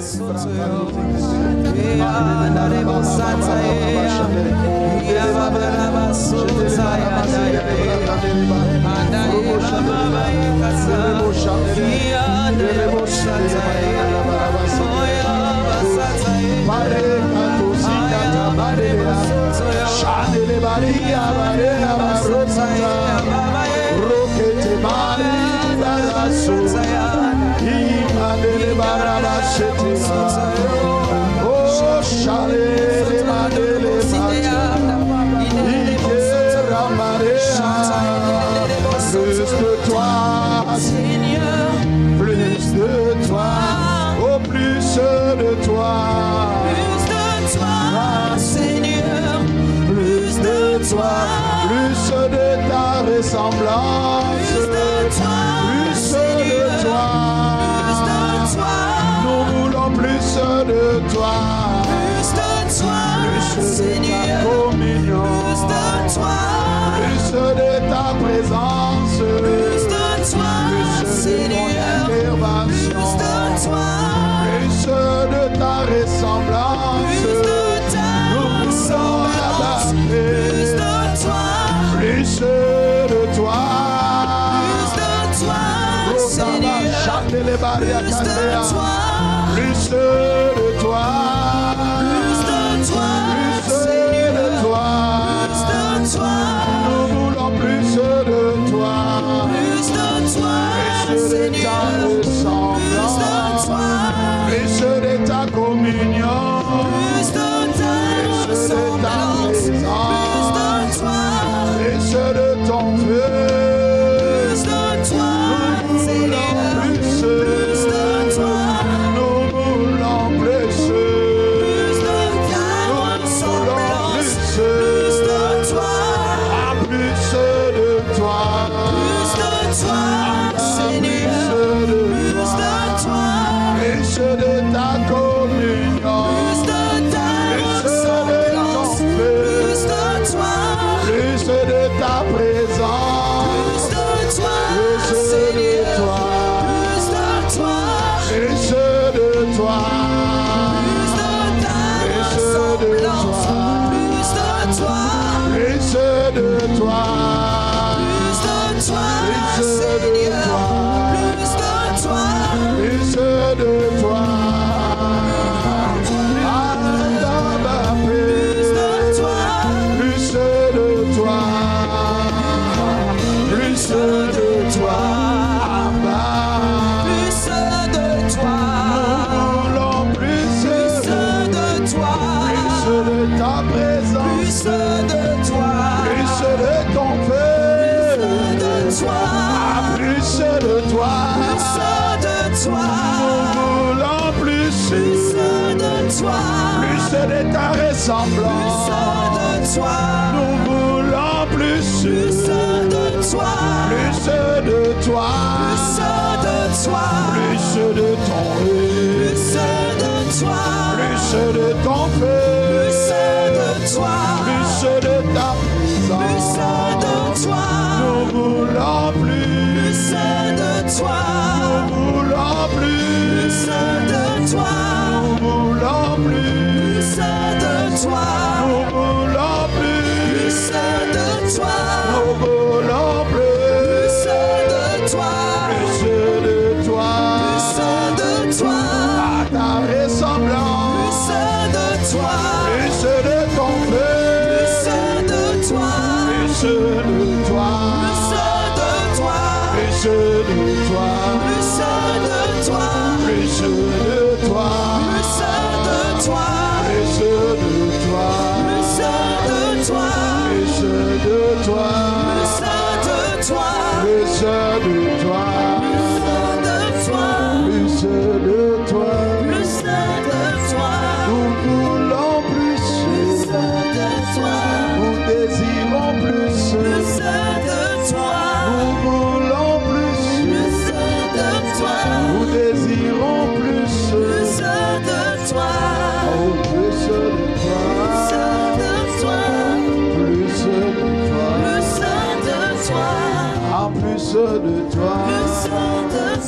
de toi, plus de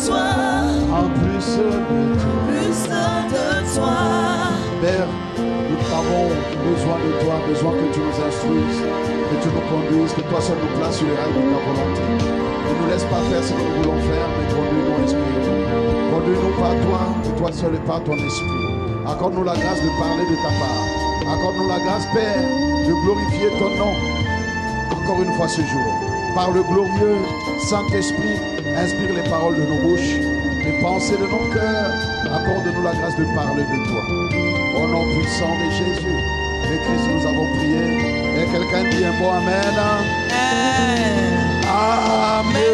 toi, en plus de toi. plus de a besoin que tu nous instruises, que tu nous conduises, que toi seul nous places sur les rails de ta volonté. Ne nous laisse pas faire ce que nous voulons faire, mais conduis-nous, Esprit. Conduis-nous par toi, et toi seul et par ton Esprit. Accorde-nous la grâce de parler de ta part. Accorde-nous la grâce, Père, de glorifier ton nom. Encore une fois ce jour. Par le glorieux Saint-Esprit, inspire les paroles de nos bouches, les pensées de nos cœurs. Accorde-nous la grâce de parler de toi. Au nom puissant de Jésus, de Christ, nous avons prié. Et quelqu'un dit un mot Amen. Amen.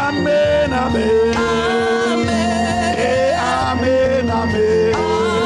Amen. Amen. Et Amen. Amen. Amen.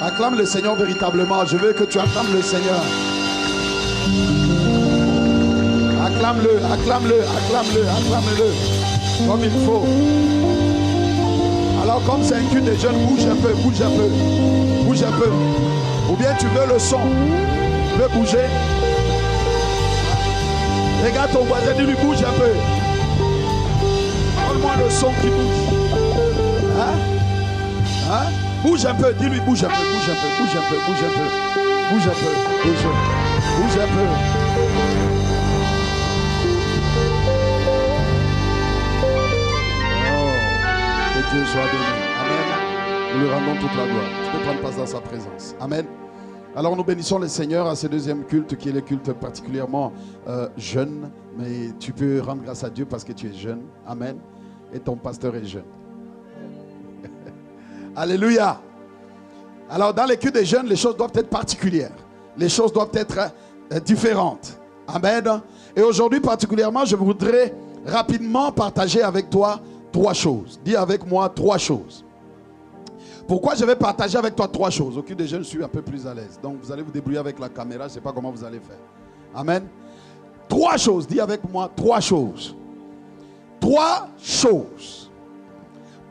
Acclame le Seigneur véritablement. Je veux que tu acclames le Seigneur. Acclame-le, acclame-le, acclame-le, acclame-le. Comme il faut. Alors comme c'est un culte des jeunes, bouge un peu, bouge un peu. Bouge un peu. Ou bien tu veux le son. Tu veux bouger. Regarde ton voisin, dis-lui bouge un peu. Donne-moi le son qui bouge. Hein? Hein? Bouge un peu, dis-lui bouge un peu, bouge un peu, bouge un peu, bouge un peu, bouge un peu, bouge un peu. Oh, que Dieu soit béni. Amen. Nous lui rendons toute la gloire. Tu peux prendre place dans sa présence. Amen. Alors nous bénissons le Seigneur à ce deuxième culte qui est le culte particulièrement jeune. Mais tu peux rendre grâce à Dieu parce que tu es jeune. Amen. Et ton pasteur est jeune. Alléluia. Alors dans les cultes des jeunes, les choses doivent être particulières. Les choses doivent être différentes. Amen. Et aujourd'hui particulièrement, je voudrais rapidement partager avec toi 3 choses. Dis avec moi 3 choses. Pourquoi je vais partager avec toi 3 choses? Au culte des jeunes, je suis un peu plus à l'aise. Donc vous allez vous débrouiller avec la caméra. Je ne sais pas comment vous allez faire. Amen. 3 choses. Dis avec moi 3 choses. 3 choses.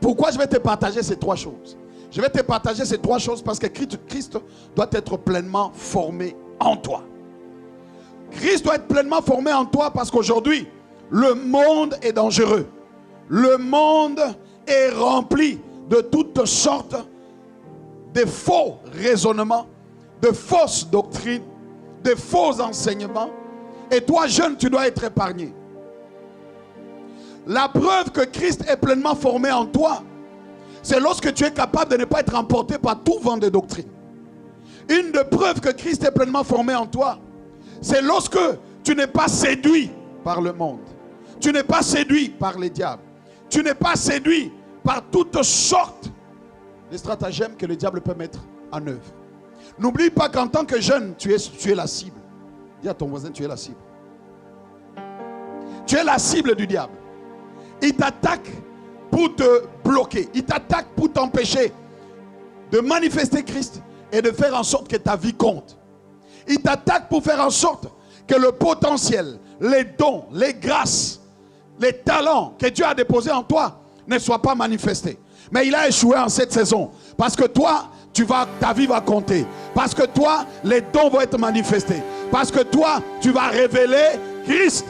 Pourquoi je vais te partager ces 3 choses? Je vais te partager ces 3 choses parce que Christ doit être pleinement formé en toi. Christ doit être pleinement formé en toi parce qu'aujourd'hui, le monde est dangereux. Le monde est rempli de toutes sortes de faux raisonnements, de fausses doctrines, de faux enseignements. Et toi, jeune, tu dois être épargné. La preuve que Christ est pleinement formé en toi, c'est lorsque tu es capable de ne pas être emporté par tout vent de doctrine. Une des preuves que Christ est pleinement formé en toi, c'est lorsque tu n'es pas séduit par le monde. Tu n'es pas séduit par les diables. Tu n'es pas séduit par toutes sortes de stratagèmes que le diable peut mettre en œuvre. N'oublie pas qu'en tant que jeune, tu es la cible. Dis à ton voisin, tu es la cible. Tu es la cible du diable. Il t'attaque pour te bloquer. Il t'attaque pour t'empêcher de manifester Christ et de faire en sorte que ta vie compte. Il t'attaque pour faire en sorte que le potentiel, les dons, les grâces, les talents que Dieu a déposés en toi ne soient pas manifestés. Mais il a échoué en cette saison. Parce que toi, ta vie va compter. Parce que toi, les dons vont être manifestés. Parce que toi, tu vas révéler Christ.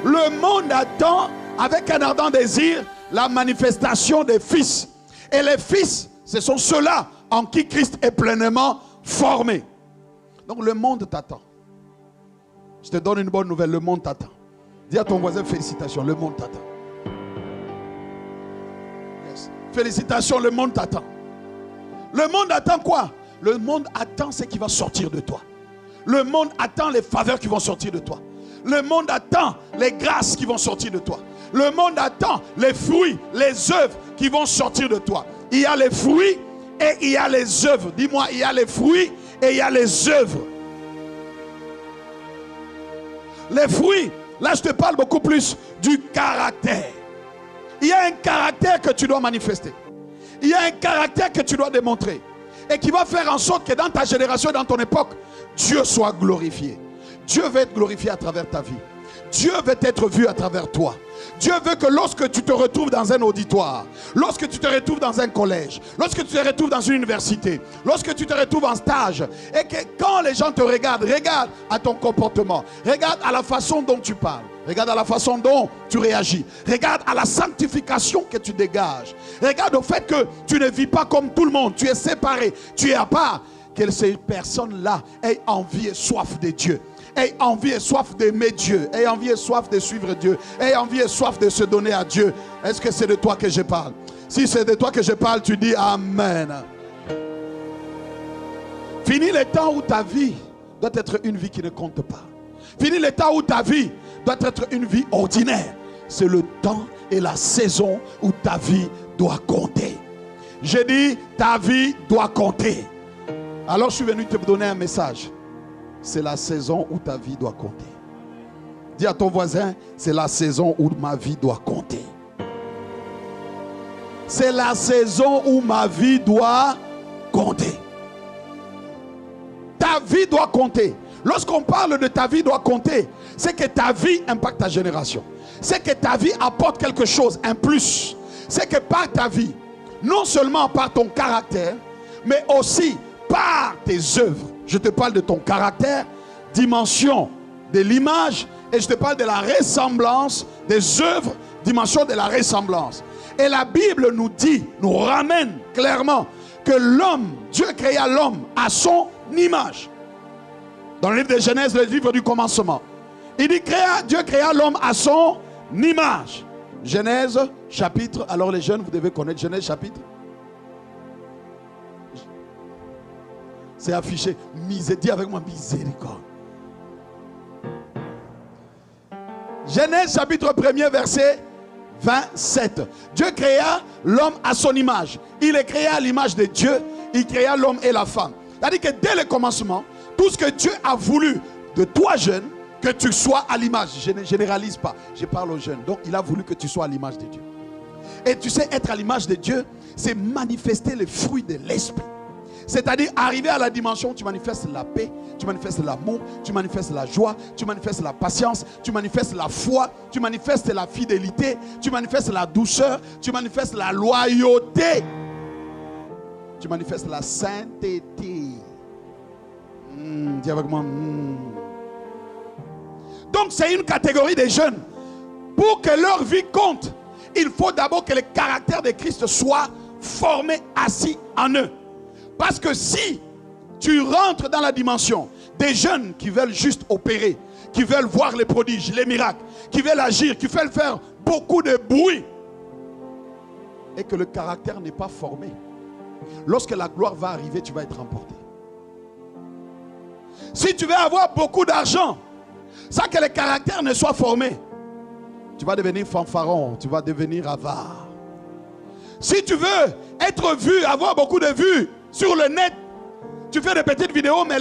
Le monde attend avec un ardent désir la manifestation des fils. Et les fils, ce sont ceux-là en qui Christ est pleinement formé. Donc le monde t'attend. Je te donne une bonne nouvelle, le monde t'attend. Dis à ton voisin, félicitations, le monde t'attend. Yes. Félicitations, le monde t'attend. Le monde attend quoi? Le monde attend ce qui va sortir de toi. Le monde attend les faveurs qui vont sortir de toi. Le monde attend les grâces qui vont sortir de toi. Le monde attend les fruits, les œuvres qui vont sortir de toi. Il y a les fruits et il y a les œuvres. Dis-moi, il y a les fruits et il y a les œuvres. Les fruits, là je te parle beaucoup plus du caractère. Il y a un caractère que tu dois manifester. Il y a un caractère que tu dois démontrer. Et qui va faire en sorte que dans ta génération et dans ton époque, Dieu soit glorifié. Dieu veut être glorifié à travers ta vie. Dieu veut être vu à travers toi. Dieu veut que lorsque tu te retrouves dans un auditoire, lorsque tu te retrouves dans un collège, lorsque tu te retrouves dans une université, lorsque tu te retrouves en stage, et que quand les gens te regardent, regarde à ton comportement, regarde à la façon dont tu parles, regarde à la façon dont tu réagis, regarde à la sanctification que tu dégages, regarde au fait que tu ne vis pas comme tout le monde, tu es séparé, tu es à part, que ces personnes-là aient envie et soif de Dieu. Aie envie et soif d'aimer Dieu. Aie envie et soif de suivre Dieu. Aie envie et soif de se donner à Dieu. Est-ce que c'est de toi que je parle? Si c'est de toi que je parle, tu dis Amen. Fini le temps où ta vie doit être une vie qui ne compte pas. Fini le temps où ta vie doit être une vie ordinaire. C'est le temps et la saison où ta vie doit compter. J'ai dit, ta vie doit compter. Alors je suis venu te donner un message. C'est la saison où ta vie doit compter. Dis à ton voisin, c'est la saison où ma vie doit compter. C'est la saison où ma vie doit compter. Ta vie doit compter. Lorsqu'on parle de ta vie doit compter, c'est que ta vie impacte ta génération. C'est que ta vie apporte quelque chose, un plus. C'est que par ta vie, non seulement par ton caractère, mais aussi par tes œuvres. Je te parle de ton caractère, dimension de l'image, et je te parle de la ressemblance des œuvres, dimension de la ressemblance. Et la Bible nous dit, nous ramène clairement que l'homme, Dieu créa l'homme à son image. Dans le livre de Genèse, le livre du commencement, il dit Dieu créa l'homme à son image. Genèse chapitre, alors les jeunes vous devez connaître Genèse chapitre. C'est affiché, dis avec moi miséricorde. Genèse chapitre 1er verset 27. Dieu créa l'homme à son image. Il est créé à l'image de Dieu. Il créa l'homme et la femme. C'est-à-dire que dès le commencement, tout ce que Dieu a voulu de toi jeune, que tu sois à l'image. Je ne généralise pas, je parle aux jeunes. Donc il a voulu que tu sois à l'image de Dieu. Et tu sais, être à l'image de Dieu, c'est manifester les fruits de l'esprit. C'est-à-dire arriver à la dimension où tu manifestes la paix, tu manifestes l'amour, tu manifestes la joie, tu manifestes la patience, tu manifestes la foi, tu manifestes la fidélité, tu manifestes la douceur, tu manifestes la loyauté, tu manifestes la sainteté. Dis avec moi. Donc c'est une catégorie de jeunes. Pour que leur vie compte, il faut d'abord que le caractère de Christ soit formé, assis en eux. Parce que si tu rentres dans la dimension des jeunes qui veulent juste opérer, qui veulent voir les prodiges, les miracles, qui veulent agir, qui veulent faire beaucoup de bruit, et que le caractère n'est pas formé, lorsque la gloire va arriver, tu vas être emporté. Si tu veux avoir beaucoup d'argent, sans que le caractère ne soit formé, tu vas devenir fanfaron, tu vas devenir avare. Si tu veux être vu, avoir beaucoup de vues sur le net, tu fais des petites vidéos, mais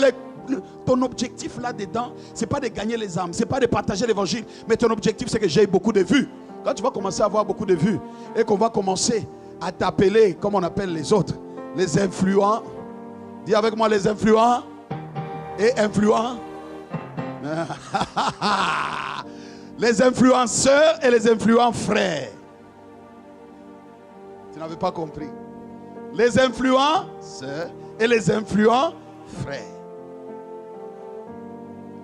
ton objectif là-dedans, ce n'est pas de gagner les âmes, ce n'est pas de partager l'évangile, mais ton objectif, c'est que j'ai beaucoup de vues. Quand tu vas commencer à avoir beaucoup de vues et qu'on va commencer à t'appeler, comme on appelle les autres, les influents, dis avec moi les influents et influents. Les influenceurs et les influents frères. Tu n'avais pas compris. Les influenceurs et les influents frères.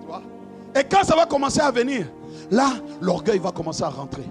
Tu vois? Et quand ça va commencer à venir, là, l'orgueil va commencer à rentrer.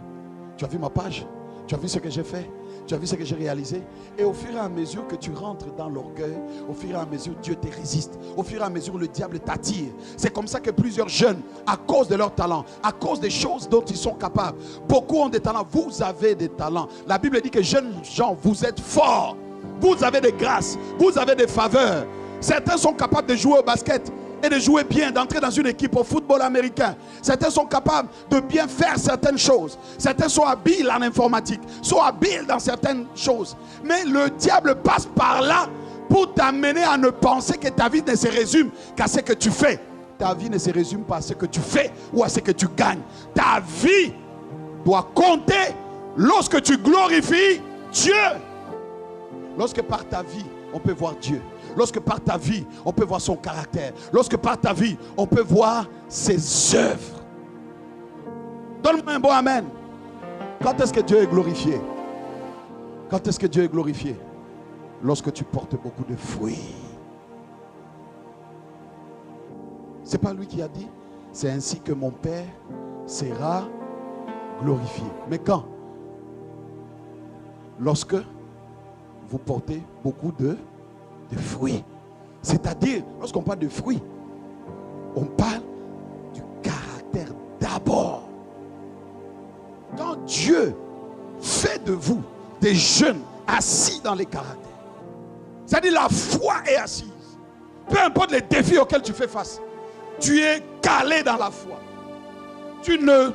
Tu as vu ma page? Tu as vu ce que j'ai fait? Tu as vu ce que j'ai réalisé? Et au fur et à mesure que tu rentres dans l'orgueil, au fur et à mesure Dieu te résiste. Au fur et à mesure le diable t'attire. C'est comme ça que plusieurs jeunes, à cause de leur talent, à cause des choses dont ils sont capables, beaucoup ont des talents. Vous avez des talents. La Bible dit que jeunes gens, vous êtes forts. Vous avez des grâces. Vous avez des faveurs. Certains sont capables de jouer au basket et de jouer bien, d'entrer dans une équipe au football américain. Certains sont capables de bien faire certaines choses. Certains sont habiles en informatique, sont habiles dans certaines choses. Mais le diable passe par là pour t'amener à ne penser que ta vie ne se résume qu'à ce que tu fais. Ta vie ne se résume pas à ce que tu fais ou à ce que tu gagnes. Ta vie doit compter lorsque tu glorifies Dieu. Lorsque par ta vie, on peut voir Dieu. Lorsque par ta vie, on peut voir son caractère. Lorsque par ta vie, on peut voir ses œuvres. Donne-moi un bon amen. Quand est-ce que Dieu est glorifié? Quand est-ce que Dieu est glorifié? Lorsque tu portes beaucoup de fruits. C'est pas lui qui a dit, c'est ainsi que mon Père sera glorifié. Mais quand? Lorsque vous portez beaucoup de fruits. C'est-à-dire, lorsqu'on parle de fruits, on parle du caractère d'abord. Quand Dieu fait de vous des jeunes assis dans les caractères, c'est-à-dire la foi est assise. Peu importe les défis auxquels tu fais face, tu es calé dans la foi. Tu ne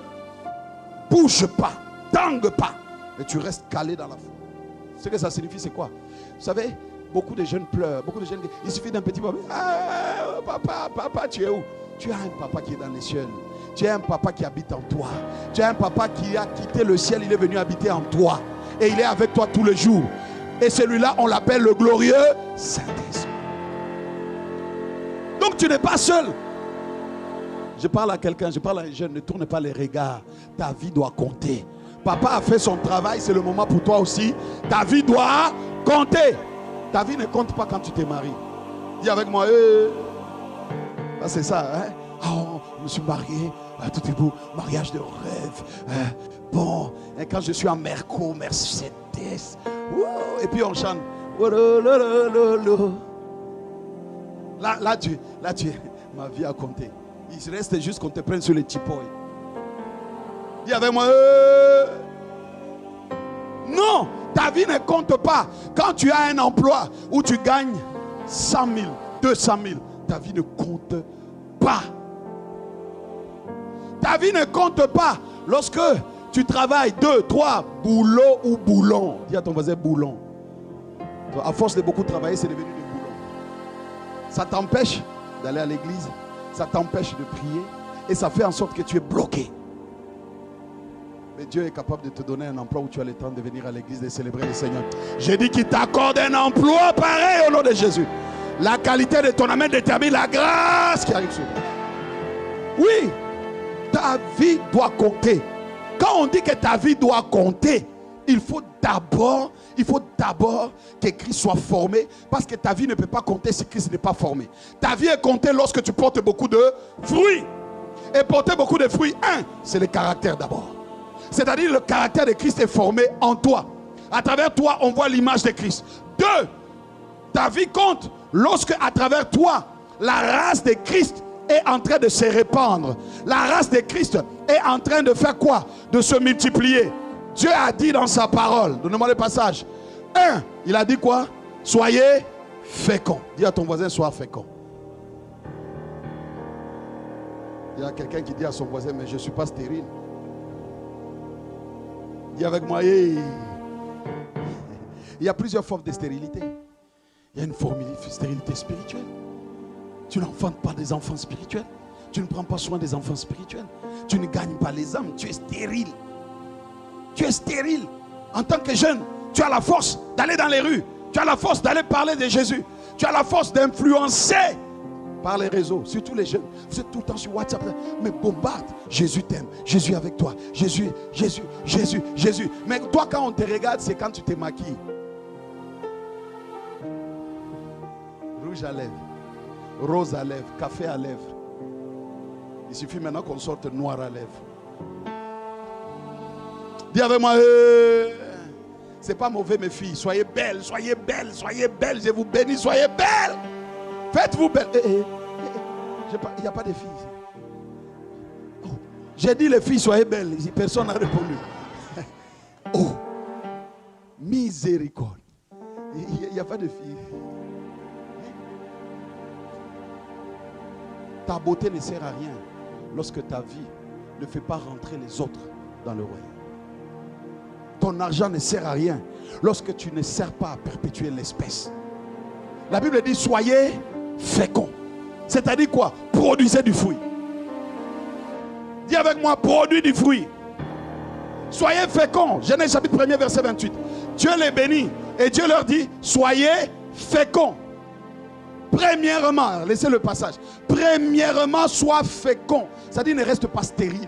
bouges pas, tangues pas, mais tu restes calé dans la foi. Ce que ça signifie, c'est quoi? Vous savez, beaucoup de jeunes pleurent. Beaucoup de jeunes, il suffit d'un petit papa. Ah, papa, tu es où? Tu as un papa qui est dans les cieux. Tu as un papa qui habite en toi. Tu as un papa qui a quitté le ciel. Il est venu habiter en toi. Et il est avec toi tous les jours. Et celui-là, on l'appelle le glorieux Saint-Esprit. Donc tu n'es pas seul. Je parle à quelqu'un, je parle à un jeune. Ne tourne pas les regards. Ta vie doit compter. Papa a fait son travail. C'est le moment pour toi aussi. Ta vie doit compter. Ta vie ne compte pas quand tu te maries. Dis avec moi, c'est ça, hein? Oh, je me suis marié, tout est beau, mariage de rêve. Bon, et quand je suis en Mercedes, et puis on chante. Là, tu ma vie a compté. Il reste juste qu'on te prenne sur les chipoy. Dis avec moi, non! Ta vie ne compte pas. Quand tu as un emploi où tu gagnes 100 000, 200 000, ta vie ne compte pas. Ta vie ne compte pas lorsque tu travailles 2, 3 boulots ou boulons. Dis à ton voisin boulon. À force de beaucoup travailler, c'est devenu des boulons. Ça t'empêche d'aller à l'église, ça t'empêche de prier et ça fait en sorte que tu es bloqué. Mais Dieu est capable de te donner un emploi où tu as le temps de venir à l'église et de célébrer le Seigneur. J'ai dit qu'il t'accorde un emploi pareil au nom de Jésus. La qualité de ton amen détermine la grâce qui arrive sur toi. Oui, ta vie doit compter. Quand on dit que ta vie doit compter, il faut d'abord que Christ soit formé, parce que ta vie ne peut pas compter si Christ n'est pas formé. Ta vie est comptée lorsque tu portes beaucoup de fruits. Et porter beaucoup de fruits, c'est le caractère d'abord. C'est-à-dire le caractère de Christ est formé en toi. À travers toi, on voit l'image de Christ. 2, ta vie compte lorsque à travers toi, la race de Christ est en train de se répandre. La race de Christ est en train de faire quoi? De se multiplier. Dieu a dit dans sa parole, donnez-moi le passage. 1, il a dit quoi? Soyez féconds. Dis à ton voisin, sois fécond. Il y a quelqu'un qui dit à son voisin, mais je ne suis pas stérile. Dis avec moi, hey. Il y a plusieurs formes de stérilité. Il y a une forme de stérilité spirituelle. Tu n'enfantes pas des enfants spirituels. Tu ne prends pas soin des enfants spirituels. Tu ne gagnes pas les âmes. Tu es stérile. Tu es stérile. En tant que jeune, tu as la force d'aller dans les rues. Tu as la force d'aller parler de Jésus. Tu as la force d'influencer par les réseaux, surtout les jeunes. Vous êtes tout le temps sur WhatsApp, mais bombarde. Jésus t'aime, Jésus est avec toi. Jésus, Jésus, Jésus, Jésus. Mais toi, quand on te regarde, c'est quand tu te maquilles. Rouge à lèvres, rose à lèvres, café à lèvres. Il suffit maintenant qu'on sorte noir à lèvres. Dis avec moi, c'est pas mauvais mes filles. Soyez belles, soyez belles, soyez belles. Je vous bénis, soyez belles. Faites-vous belles. Il n'y a pas de filles ici. Oh. J'ai dit les filles, soyez belles. Personne n'a répondu. Oh, miséricorde. Il n'y a pas de filles. Ta beauté ne sert à rien lorsque ta vie ne fait pas rentrer les autres dans le royaume. Ton argent ne sert à rien lorsque tu ne sers pas à perpétuer l'espèce. La Bible dit soyez féconds. C'est-à-dire quoi? Produisez du fruit. Dis avec moi, produis du fruit. Soyez féconds. Genèse chapitre 1er verset 28. Dieu les bénit et Dieu leur dit soyez féconds. Premièrement, laissez le passage. Premièrement, sois fécond. C'est-à-dire ne reste pas stérile.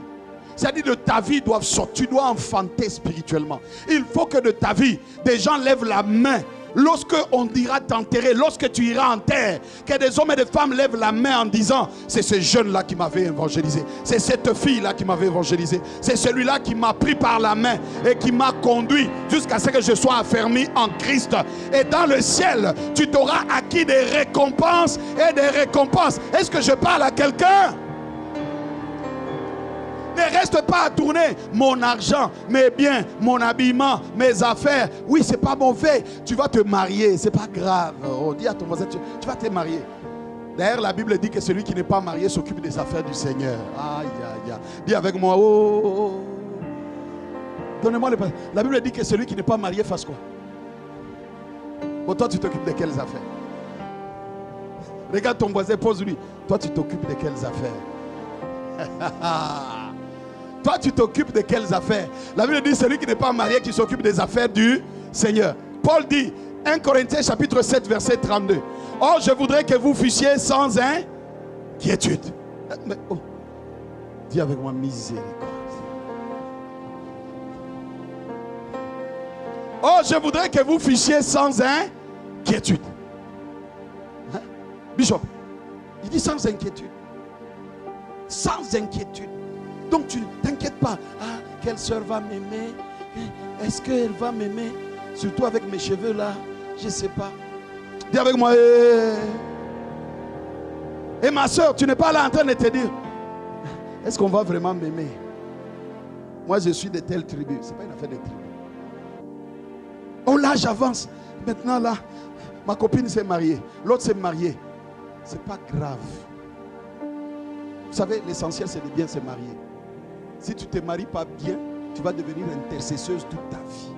C'est-à-dire de ta vie doivent sortir. Tu dois enfanter spirituellement. Il faut que de ta vie, des gens lèvent la main. Lorsque on dira t'enterrer, lorsque tu iras en terre, que des hommes et des femmes lèvent la main en disant c'est ce jeune-là qui m'avait évangélisé, c'est cette fille-là qui m'avait évangélisé, c'est celui-là qui m'a pris par la main et qui m'a conduit jusqu'à ce que je sois affermi en Christ. Et dans le ciel, tu t'auras acquis des récompenses et des récompenses. Est-ce que je parle à quelqu'un? Ne reste pas à tourner mon argent, mes biens, mon habillement, mes affaires. Oui, c'est pas mauvais. Tu vas te marier, c'est pas grave. Oh, dis à ton voisin, tu vas te marier. D'ailleurs, la Bible dit que celui qui n'est pas marié s'occupe des affaires du Seigneur. Aïe, aïe, aïe. Dis avec moi, oh. Donnez-moi le passage. La Bible dit que celui qui n'est pas marié fasse quoi? Bon, toi, tu t'occupes de quelles affaires? Regarde ton voisin, pose-lui. Toi, tu t'occupes de quelles affaires? Toi, tu t'occupes de quelles affaires? La Bible dit celui qui n'est pas marié qui s'occupe des affaires du Seigneur. Paul dit 1 Corinthiens chapitre 7 verset 32. Oh, je voudrais que vous fussiez sans inquiétude. Mais, oh, dis avec moi miséricorde. Oh, je voudrais que vous fussiez sans inquiétude. Hein? Bishop, il dit sans inquiétude. Sans inquiétude. Donc tu ne t'inquiètes pas. Ah, quelle soeur va m'aimer? Est-ce qu'elle va m'aimer? Surtout avec mes cheveux là. Je ne sais pas. Dis avec moi. Et ma soeur, tu n'es pas là en train de te dire est-ce qu'on va vraiment m'aimer? Moi je suis de telle tribu. Ce n'est pas une affaire de tribu. Oh là j'avance. Maintenant là, ma copine s'est mariée. L'autre s'est mariée. Ce n'est pas grave. Vous savez, l'essentiel c'est de bien se marier. Si tu ne te maries pas bien, tu vas devenir intercesseuse toute ta vie.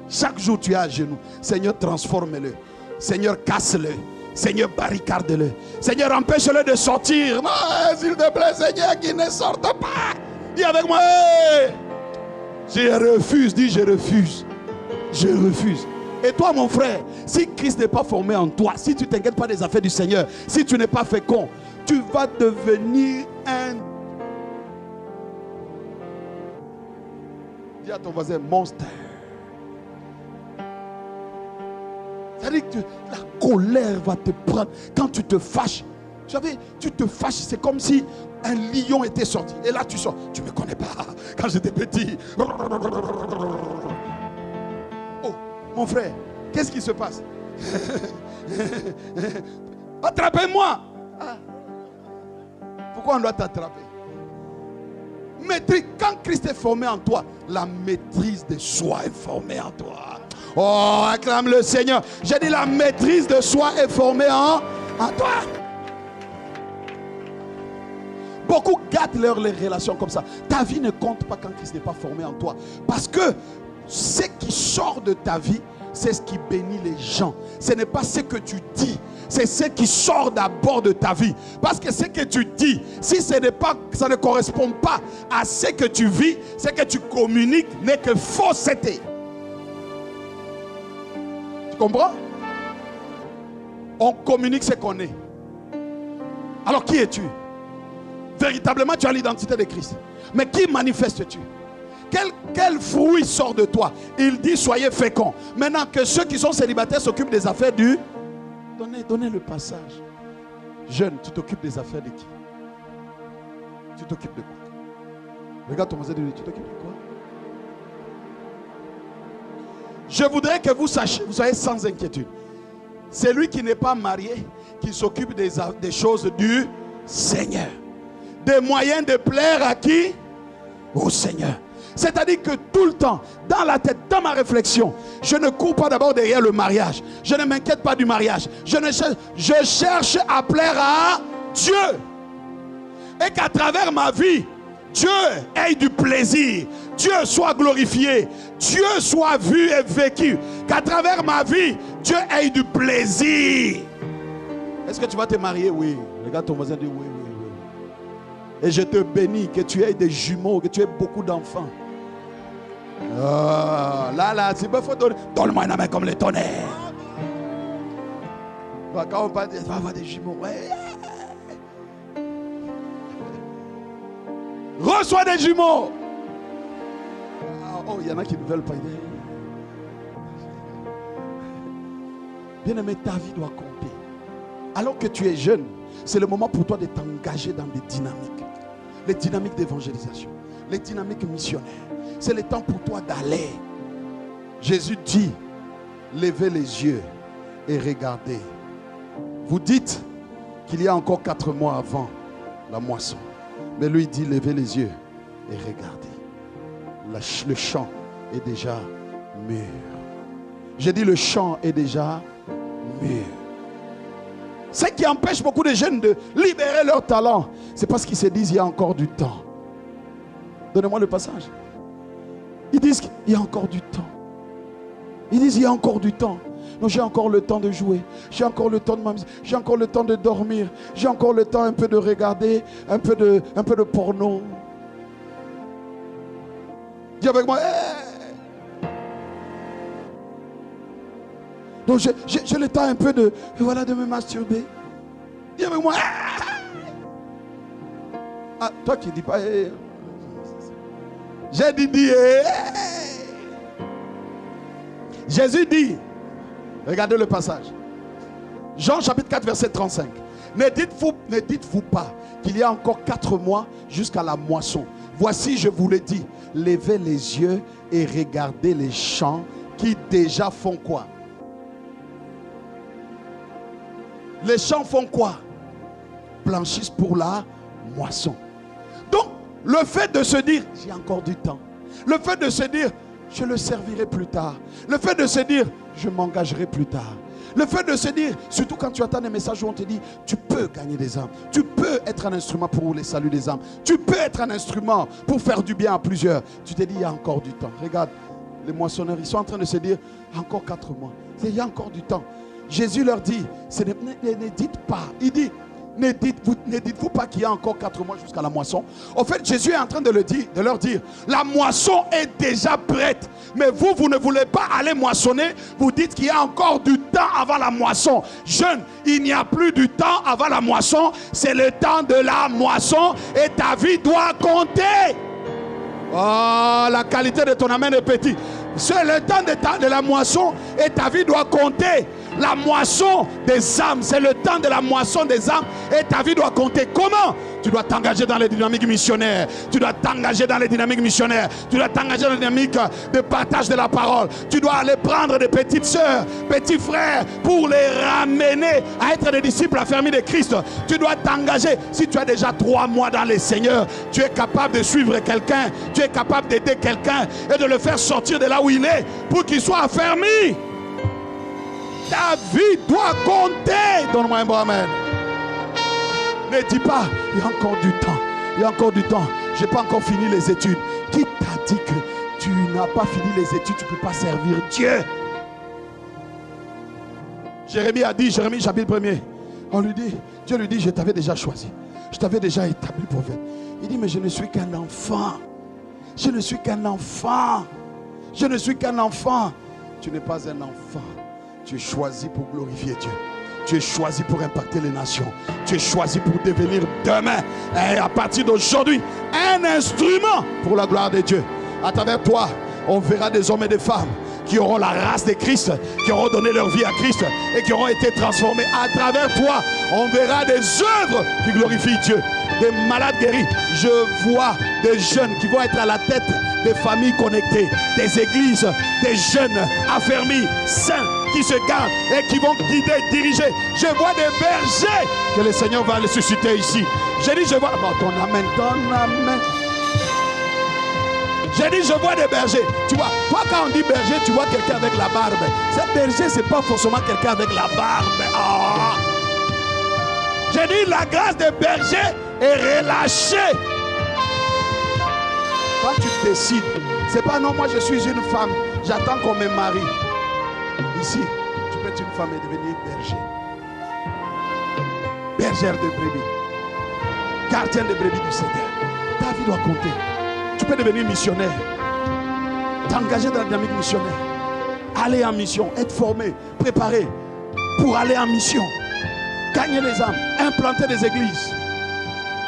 Chaque jour tu es à genoux. Seigneur, transforme-le. Seigneur, casse-le. Seigneur, barricade-le. Seigneur, empêche-le de sortir. Non, s'il te plaît, Seigneur, qu'il ne sorte pas. Dis avec moi. Hey! Je refuse. Dis, je refuse. Je refuse. Et toi, mon frère, si Christ n'est pas formé en toi, si tu ne t'inquiètes pas des affaires du Seigneur, si tu n'es pas fécond, tu vas devenir un... Dis à ton voisin, monstre. C'est-à-dire que la colère va te prendre. Quand tu te fâches, vous savez, tu te fâches, c'est comme si un lion était sorti. Et là, tu sors. Tu ne me connais pas. Quand j'étais petit. Oh, mon frère, qu'est-ce qui se passe? Attrapez-moi. Ah. Pourquoi on doit t'attraper? Maîtrise. Quand Christ est formé en toi, la maîtrise de soi est formée en toi. Oh, acclame le Seigneur. J'ai dit la maîtrise de soi est formée en toi. Beaucoup gâtent les relations comme ça. Ta vie ne compte pas quand Christ n'est pas formé en toi. Parce que ce qui sort de ta vie, c'est ce qui bénit les gens. Ce n'est pas ce que tu dis. C'est ce qui sort d'abord de ta vie. Parce que ce que tu dis, si ça ne correspond pas à ce que tu vis, ce que tu communiques n'est que fausseté. Tu comprends? On communique ce qu'on est. Alors qui es-tu? Véritablement, tu as l'identité de Christ. Mais qui manifestes-tu? Quel fruit sort de toi? Il dit soyez féconds. Maintenant que ceux qui sont célibataires s'occupent des affaires du... Donnez le passage. Jeune, tu t'occupes des affaires de qui? Tu t'occupes de quoi? Regarde ton voisin, tu t'occupes de quoi? Je voudrais que vous sachiez, vous soyez sans inquiétude. C'est lui qui n'est pas marié, qui s'occupe des choses du Seigneur. Des moyens de plaire à qui? Au Seigneur. C'est-à-dire que tout le temps, dans la tête, dans ma réflexion, je ne cours pas d'abord derrière le mariage. Je ne m'inquiète pas du mariage. Je cherche à plaire à Dieu. Et qu'à travers ma vie, Dieu ait du plaisir. Dieu soit glorifié. Dieu soit vu et vécu. Qu'à travers ma vie, Dieu ait du plaisir. Est-ce que tu vas te marier? Oui. Regarde ton voisin, dit oui, oui, oui. Et je te bénis que tu aies des jumeaux, que tu aies beaucoup d'enfants. Là, c'est pas faut donner. Donne-moi une main comme le tonnerre. Quand on va avoir des jumeaux, ouais. Reçois des jumeaux. Oh, il y en a qui ne veulent pas. Bien-aimé, ta vie doit compter. Alors que tu es jeune, c'est le moment pour toi de t'engager dans des dynamiques. Les dynamiques d'évangélisation, les dynamiques missionnaires. C'est le temps pour toi d'aller. Jésus dit, levez les yeux et regardez. Vous dites qu'il y a encore 4 mois avant la moisson. Mais lui dit, levez les yeux et regardez. Le champ est déjà mûr. J'ai dit, le champ est déjà mûr. Ce qui empêche beaucoup de jeunes de libérer leur talent, c'est parce qu'ils se disent, il y a encore du temps. Donnez-moi le passage. Ils disent qu'il y a encore du temps. Ils disent, il y a encore du temps. Non, j'ai encore le temps de jouer. J'ai encore le temps de m'amuser. J'ai encore le temps de dormir. J'ai encore le temps un peu de regarder un peu de porno. Dis avec moi. Hey. Donc j'ai le temps un peu de me masturber. Dis avec moi. Hey. Ah, toi qui dis pas. Hey. J'ai dit. Hey. Jésus dit. Regardez le passage. Jean chapitre 4 verset 35. Ne dites-vous pas qu'il y a encore 4 mois jusqu'à la moisson. Voici, je vous le dis, levez les yeux et regardez les champs qui déjà font quoi? Les champs font quoi? Blanchissent pour la moisson. Donc, le fait de se dire, j'ai encore du temps. Le fait de se dire, je le servirai plus tard. Le fait de se dire, je m'engagerai plus tard. Le fait de se dire, surtout quand tu attends des messages où on te dit, tu peux gagner des âmes. Tu peux être un instrument pour le salut des âmes. Tu peux être un instrument pour faire du bien à plusieurs. Tu te dis, il y a encore du temps. Regarde, les moissonneurs, ils sont en train de se dire, encore 4 mois. Il y a encore du temps. Jésus leur dit, ne dites pas. Il dit, ne dites-vous pas qu'il y a encore 4 mois jusqu'à la moisson. En fait, Jésus est en train de leur dire, la moisson est déjà prête. Mais vous ne voulez pas aller moissonner. Vous dites qu'il y a encore du temps avant la moisson. Jeune, il n'y a plus du temps avant la moisson. C'est le temps de la moisson et ta vie doit compter. Oh, la qualité de ton amen est petite. C'est le temps de la moisson et ta vie doit compter. La moisson des âmes, c'est le temps de la moisson des âmes et ta vie doit compter. Comment? Tu dois t'engager dans les dynamiques missionnaires. Tu dois t'engager dans les dynamiques missionnaires. Tu dois t'engager dans les dynamiques de partage de la parole. Tu dois aller prendre des petites sœurs, petits frères pour les ramener à être des disciples affermis de Christ. Tu dois t'engager. Si tu as déjà 3 mois dans les Seigneurs, tu es capable de suivre quelqu'un. Tu es capable d'aider quelqu'un et de le faire sortir de là où il est pour qu'il soit affermi. Ta vie doit compter. Donne-moi un bon amen. Ne dis pas, il y a encore du temps. Il y a encore du temps. Je n'ai pas encore fini les études. Qui t'a dit que tu n'as pas fini les études, tu ne peux pas servir Dieu? Jérémie a dit, Jérémie chapitre 1er, Dieu lui dit, je t'avais déjà choisi. Je t'avais déjà établi prophète. Il dit, mais je ne suis qu'un enfant. Je ne suis qu'un enfant. Je ne suis qu'un enfant. Tu n'es pas un enfant. Tu es choisi pour glorifier Dieu. Tu es choisi pour impacter les nations. Tu es choisi pour devenir demain, et à partir d'aujourd'hui, un instrument pour la gloire de Dieu. À travers toi, on verra des hommes et des femmes qui auront la race de Christ, qui auront donné leur vie à Christ et qui auront été transformés. À travers toi, on verra des œuvres qui glorifient Dieu. Des malades guéris. Je vois des jeunes qui vont être à la tête des familles connectées, des églises, des jeunes affermis, saints, qui se gardent et qui vont guider, diriger. Je vois des bergers que le Seigneur va les susciter ici. J'ai dit, je vois... Bon, ton amen, ton amen. J'ai dit, je vois des bergers. Tu vois, toi quand on dit berger, tu vois quelqu'un avec la barbe. Ce berger, c'est pas forcément quelqu'un avec la barbe. Oh. J'ai dit, la grâce des bergers est relâchée. Quand tu décides, c'est pas non, moi je suis une femme, j'attends qu'on me marie. Ici, tu peux être une femme et devenir berger. Bergère de brebis. Gardien de brebis du Seigneur. Ta vie doit compter. Tu peux devenir missionnaire. T'engager dans la dynamique missionnaire. Aller en mission, être formé, préparé pour aller en mission. Gagner les âmes, implanter des églises.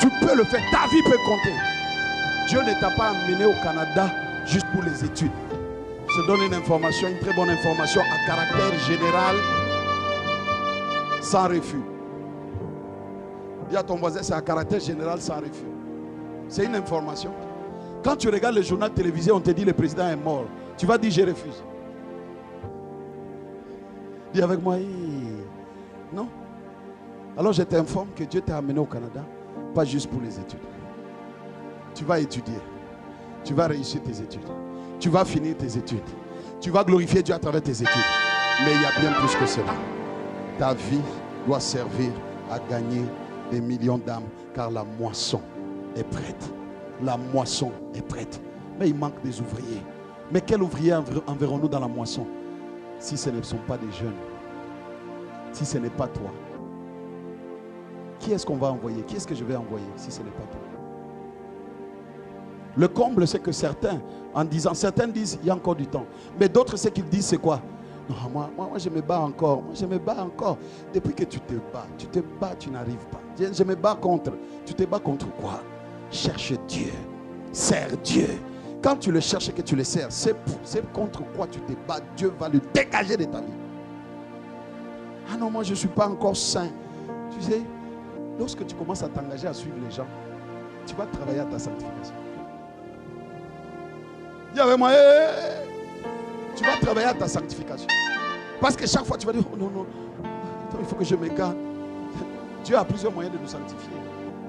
Tu peux le faire, ta vie peut compter. Dieu ne t'a pas amené au Canada juste pour les études. Je te donne une information, une très bonne information à caractère général, sans refus. Dis à ton voisin, c'est à caractère général, sans refus. C'est une information. Quand tu regardes le journal télévisé, on te dit le président est mort. Tu vas dire je refuse. Dis avec moi, non. Alors je t'informe que Dieu t'a amené au Canada, pas juste pour les études. Tu vas étudier. Tu vas réussir tes études. Tu vas finir tes études. Tu vas glorifier Dieu à travers tes études. Mais il y a bien plus que cela. Ta vie doit servir à gagner des millions d'âmes, car la moisson est prête. La moisson est prête. Mais il manque des ouvriers. Mais quels ouvriers enverrons-nous dans la moisson si ce ne sont pas des jeunes? Si ce n'est pas toi? Qui est-ce qu'on va envoyer? Qui est-ce que je vais envoyer si ce n'est pas toi? Le comble, c'est que certains, en disant, certains disent, il y a encore du temps. Mais d'autres, ce qu'ils disent, c'est quoi? Non, moi, je me bats encore. Moi, je me bats encore. Depuis que tu te bats, tu n'arrives pas. Je me bats contre. Tu te bats contre quoi? Cherche Dieu. Sers Dieu. Quand tu le cherches et que tu le sers, c'est contre quoi tu te bats. Dieu va le dégager de ta vie. Ah non, moi, je ne suis pas encore saint. Tu sais, lorsque tu commences à t'engager à suivre les gens, tu vas travailler à ta sanctification. Dis avec moi, tu vas travailler à ta sanctification. Parce que chaque fois tu vas dire, oh non, non, attends, il faut que je me garde. Dieu a plusieurs moyens de nous sanctifier.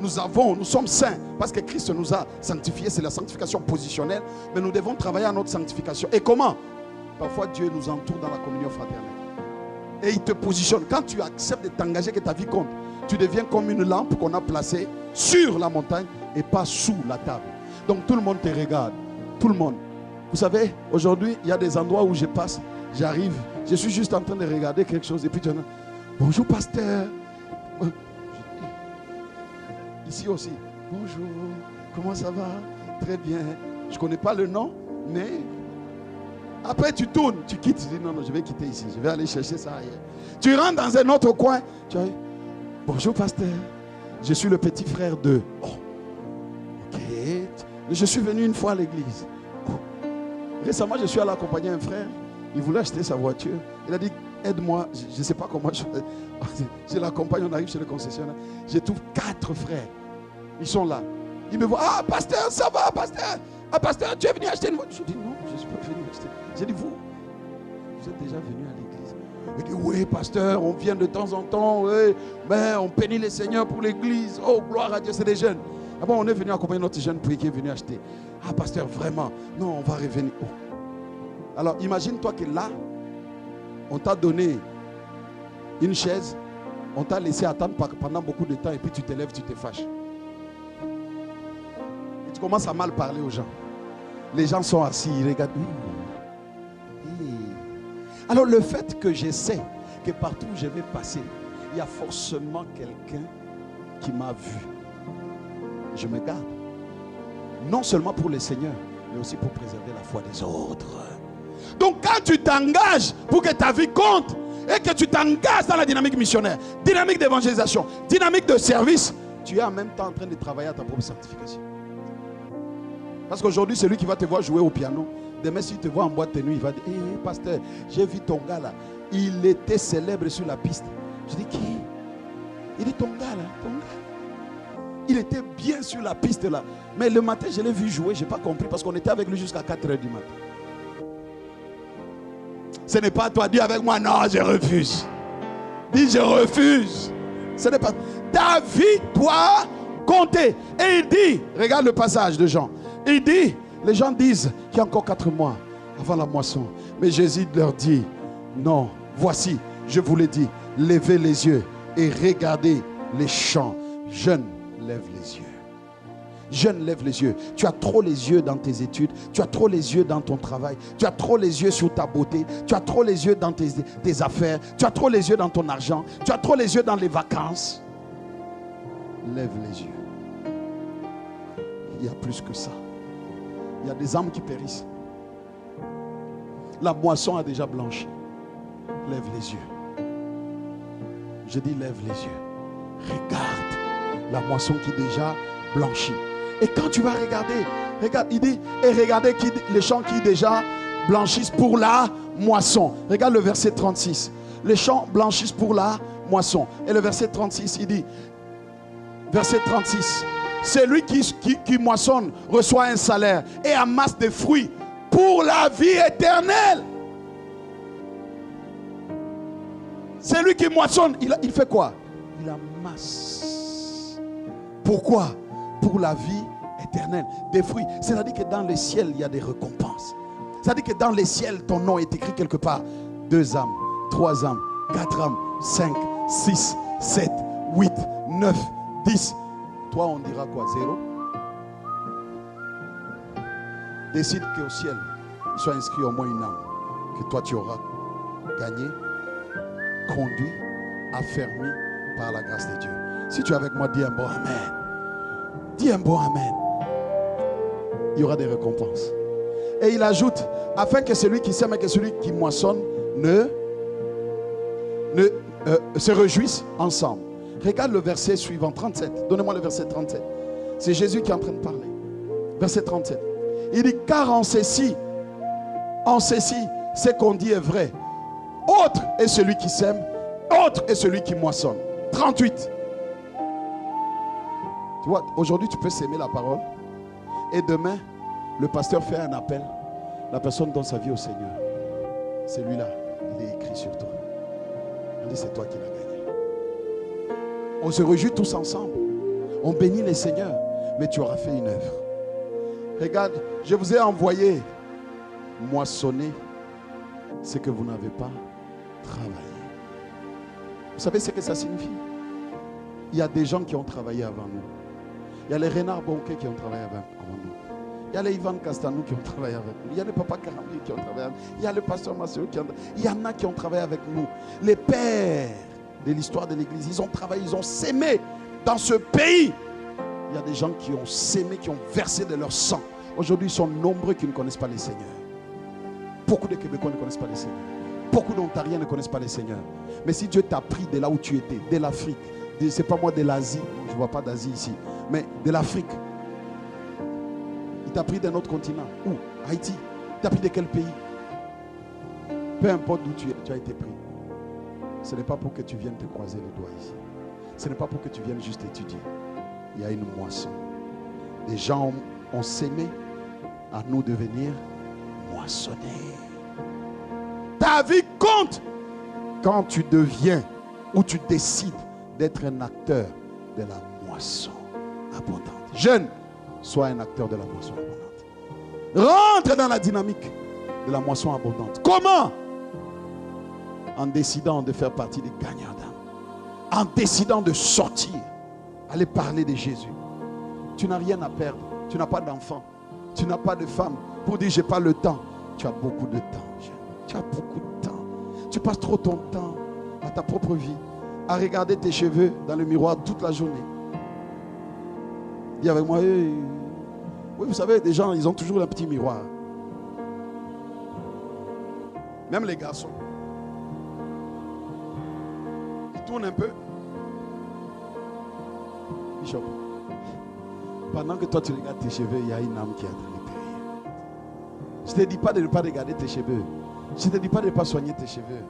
Nous sommes saints parce que Christ nous a sanctifiés. C'est la sanctification positionnelle. Mais nous devons travailler à notre sanctification. Et comment? Parfois Dieu nous entoure dans la communion fraternelle. Et il te positionne. Quand tu acceptes de t'engager, que ta vie compte, tu deviens comme une lampe qu'on a placée sur la montagne et pas sous la table. Donc tout le monde te regarde. Tout le monde. Vous savez, aujourd'hui, il y a des endroits où je passe, j'arrive, je suis juste en train de regarder quelque chose et puis tu dis, bonjour pasteur. Ici aussi, bonjour, comment ça va? Très bien. Je ne connais pas le nom, mais après tu tournes, tu quittes, tu dis non, non, je vais quitter ici, je vais aller chercher ça ailleurs. Tu rentres dans un autre coin, tu dis, bonjour pasteur, je suis le petit frère de... Oh, ok, je suis venu une fois à l'église. Récemment, je suis allé accompagner un frère. Il voulait acheter sa voiture. Il a dit, aide-moi. Je ne sais pas comment je l'accompagne. On arrive chez le concessionnaire. Je trouve 4 frères. Ils sont là. Ils me voient. Ah, pasteur, ça va, pasteur. Ah, pasteur, tu es venu acheter une voiture. Je dis, non, je ne suis pas venu acheter. J'ai dit, vous êtes déjà venu à l'église? Il dit, oui, pasteur, on vient de temps en temps. Oui, mais on bénit le Seigneur pour l'église. Oh, gloire à Dieu, c'est des jeunes. Ah bon, on est venu accompagner notre jeune qui est venu acheter. Ah, pasteur, vraiment. Non, on va revenir. Oh. Alors, imagine-toi que là, on t'a donné une chaise, on t'a laissé attendre pendant beaucoup de temps et puis tu te lèves, tu te fâches. Et tu commences à mal parler aux gens. Les gens sont assis, ils regardent. Alors, le fait que je sais que partout où je vais passer, il y a forcément quelqu'un qui m'a vu. Je me garde. Non seulement pour le Seigneur, mais aussi pour préserver la foi des autres. Donc quand tu t'engages pour que ta vie compte et que tu t'engages dans la dynamique missionnaire, dynamique d'évangélisation, dynamique de service, tu es en même temps en train de travailler à ta propre sanctification. Parce qu'aujourd'hui, celui qui va te voir jouer au piano, demain s'il te voit en boîte de nuit, il va dire, hey, pasteur, j'ai vu ton gars là, il était célèbre sur la piste. Je dis, qui? Il dit, ton gars là, ton gars. Il était bien sur la piste là. Mais le matin, je l'ai vu jouer. Je n'ai pas compris parce qu'on était avec lui jusqu'à 4 h du matin. Ce n'est pas toi, dis avec moi, non, je refuse. Dis, je refuse. Ce n'est pas. Ta vie doit compter. Et il dit, regarde le passage de Jean. Il dit, les gens disent qu'il y a encore 4 mois avant la moisson. Mais Jésus leur dit, non, voici, je vous l'ai dit, levez les yeux et regardez les champs. Jeune, lève les yeux. Jeune, lève les yeux. Tu as trop les yeux dans tes études. Tu as trop les yeux dans ton travail. Tu as trop les yeux sur ta beauté. Tu as trop les yeux dans tes affaires. Tu as trop les yeux dans ton argent. Tu as trop les yeux dans les vacances. Lève les yeux. Il y a plus que ça. Il y a des âmes qui périssent. La moisson a déjà blanchi. Lève les yeux. Je dis lève les yeux. Regarde la moisson qui déjà blanchit. Et quand tu vas regarder, regarde, il dit, et regardez les champs qui déjà blanchissent pour la moisson. Regarde le verset 36. Les champs blanchissent pour la moisson. Et le verset 36, il dit, verset 36, celui qui moissonne reçoit un salaire et amasse des fruits pour la vie éternelle. Celui qui moissonne, il fait quoi? Il amasse. Pourquoi? Pour la vie éternelle. Des fruits. C'est-à-dire que dans le ciel, il y a des récompenses. C'est-à-dire que dans le ciel, ton nom est écrit quelque part. 2 âmes, 3 âmes, 4 âmes, 5, 6, 7, 8, 9, 10. Toi, on dira quoi? 0? Décide qu'au ciel, il soit inscrit au moins une âme. Que toi, tu auras gagné, conduit, affermi par la grâce de Dieu. Si tu es avec moi, dis un bon amen. Dis un bon amen. Il y aura des récompenses. Et il ajoute, afin que celui qui sème et que celui qui moissonne se réjouissent ensemble. Regarde le verset suivant, 37. Donnez-moi le verset 37. C'est Jésus qui est en train de parler. Verset 37. Il dit, car en ceci, ce qu'on dit est vrai. Autre est celui qui sème, autre est celui qui moissonne. 38. Tu vois, aujourd'hui tu peux s'aimer la parole. Et demain, le pasteur fait un appel. La personne donne sa vie au Seigneur. Celui-là, il est écrit sur toi. On dit, c'est toi qui l'as gagné. On se réjouit tous ensemble. On bénit les seigneurs. Mais tu auras fait une œuvre. Regarde, je vous ai envoyé moissonner ce que vous n'avez pas travaillé. Vous savez ce que ça signifie? Il y a des gens qui ont travaillé avant nous. Il y a les Renard Bonquet qui ont travaillé avant nous. Il y a les Ivan Castanou qui ont travaillé avec nous. Il y a les Papa Karami qui ont travaillé avec nous. Il y a le pasteur Masseo qui ont travaillé. Il y en a qui ont travaillé avec nous. Les pères de l'histoire de l'église, ils ont travaillé, ils ont sémé dans ce pays. Il y a des gens qui ont sémé, qui ont versé de leur sang. Aujourd'hui, ils sont nombreux qui ne connaissent pas les seigneurs. Beaucoup de Québécois ne connaissent pas les seigneurs. Beaucoup d'Ontariens ne connaissent pas les seigneurs. Mais si Dieu t'a pris de là où tu étais, de l'Afrique, c'est pas moi de l'Asie, je ne vois pas d'Asie ici, mais de l'Afrique. Il t'a pris d'un autre continent. Où? Haïti. Il t'a pris de quel pays? Peu importe d'où tu as été pris. Ce n'est pas pour que tu viennes te croiser les doigts ici. Ce n'est pas pour que tu viennes juste étudier. Il y a une moisson. Des gens ont sémé, à nous de venir moissonner. Ta vie compte quand tu deviens ou tu décides d'être un acteur de la moisson abondante. Jeune, sois un acteur de la moisson abondante. Rentre dans la dynamique de la moisson abondante. Comment? En décidant de faire partie des gagnants d'âme. En décidant de sortir, aller parler de Jésus. Tu n'as rien à perdre. Tu n'as pas d'enfant. Tu n'as pas de femme. Pour dire, j'ai pas le temps. Tu as beaucoup de temps. Tu as beaucoup de temps. Tu passes trop ton temps à ta propre vie, à regarder tes cheveux dans le miroir toute la journée. Dis avec moi, hey. Oui, vous savez, des gens, ils ont toujours un petit miroir. Même les garçons. Ils tournent un peu. Bishop, pendant que toi tu regardes tes cheveux, il y a une âme qui est en train de périr. Je ne te dis pas de ne pas regarder tes cheveux. Je ne te dis pas de ne pas soigner tes cheveux.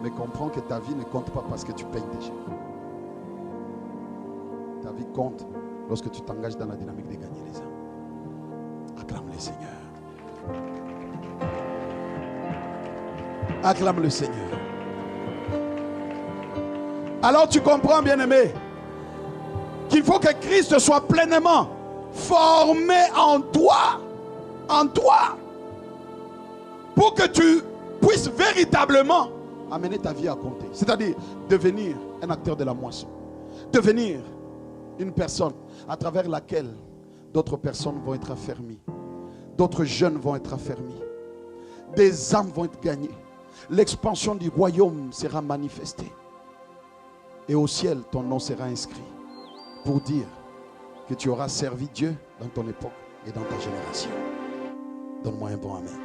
Mais comprends que ta vie ne compte pas parce que tu peignes tes cheveux. Ta vie compte lorsque tu t'engages dans la dynamique de gagner les âmes. Acclame le Seigneur. Acclame le Seigneur. Alors tu comprends, bien-aimé, qu'il faut que Christ soit pleinement formé en toi, pour que tu puisses véritablement amener ta vie à compter. C'est-à-dire devenir un acteur de la moisson. Devenir une personne à travers laquelle d'autres personnes vont être affermies. D'autres jeunes vont être affermis. Des âmes vont être gagnées. L'expansion du royaume sera manifestée. Et au ciel, ton nom sera inscrit pour dire que tu auras servi Dieu dans ton époque et dans ta génération. Donne-moi un bon amen.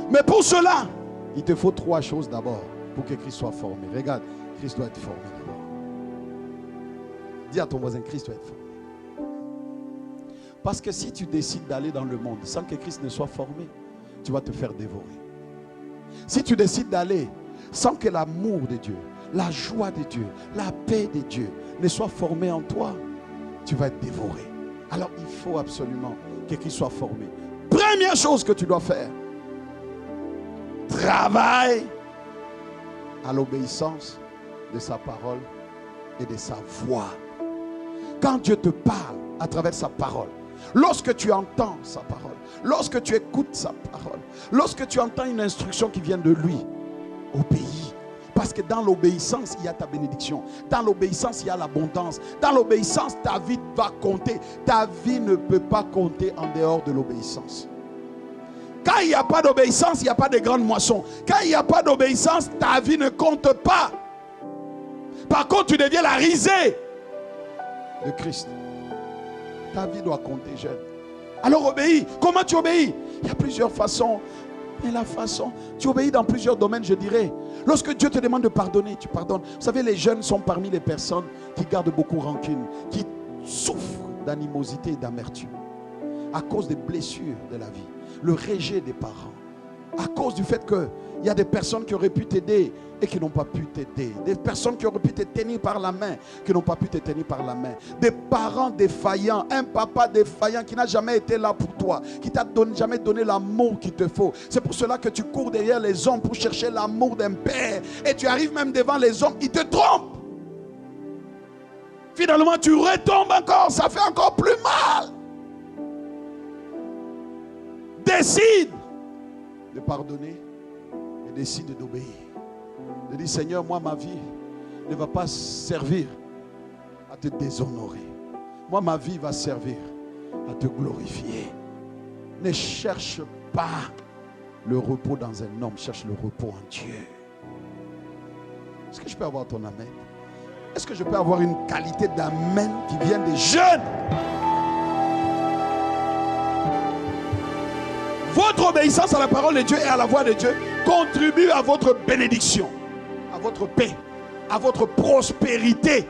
Mais pour cela, il te faut 3 choses d'abord pour que Christ soit formé. Regarde, Christ doit être formé d'abord. Dis à ton voisin, Christ doit être formé. Parce que si tu décides d'aller dans le monde sans que Christ ne soit formé, tu vas te faire dévorer. Si tu décides d'aller sans que l'amour de Dieu, la joie de Dieu, la paix de Dieu ne soit formée en toi, tu vas être dévoré. Alors il faut absolument que Christ soit formé. Première chose que tu dois faire, travaille à l'obéissance de sa parole et de sa voix. Quand Dieu te parle à travers sa parole, lorsque tu entends sa parole, lorsque tu écoutes sa parole, lorsque tu entends une instruction qui vient de lui, obéis. Parce que dans l'obéissance, il y a ta bénédiction. Dans l'obéissance, il y a l'abondance. Dans l'obéissance, ta vie va compter. Ta vie ne peut pas compter en dehors de l'obéissance. Quand il n'y a pas d'obéissance, il n'y a pas de grande moisson. Quand il n'y a pas d'obéissance, ta vie ne compte pas. Par contre, tu deviens la risée de Christ. Ta vie doit compter, jeune. Alors obéis. Comment tu obéis? Il y a plusieurs façons. Mais la façon, tu obéis dans plusieurs domaines, je dirais. Lorsque Dieu te demande de pardonner, tu pardonnes. Vous savez, les jeunes sont parmi les personnes qui gardent beaucoup rancune, qui souffrent d'animosité et d'amertume à cause des blessures de la vie, le rejet des parents, à cause du fait qu'il y a des personnes qui auraient pu t'aider et qui n'ont pas pu t'aider, des personnes qui auraient pu te tenir par la main, qui n'ont pas pu te tenir par la main, des parents défaillants, un papa défaillant qui n'a jamais été là pour toi, qui t'a jamais donné l'amour qu'il te faut. C'est pour cela que tu cours derrière les hommes pour chercher l'amour d'un père, et tu arrives même devant les hommes, ils te trompent. Finalement tu retombes encore, ça fait encore plus mal. Décide de pardonner et décide d'obéir. De dire, Seigneur, moi ma vie ne va pas servir à te déshonorer. Moi ma vie va servir à te glorifier. Ne cherche pas le repos dans un homme, cherche le repos en Dieu. Est-ce que je peux avoir ton amen? Est-ce que je peux avoir une qualité d'amen qui vient des jeunes? Votre obéissance à la parole de Dieu et à la voix de Dieu contribue à votre bénédiction, à votre paix, à votre prospérité,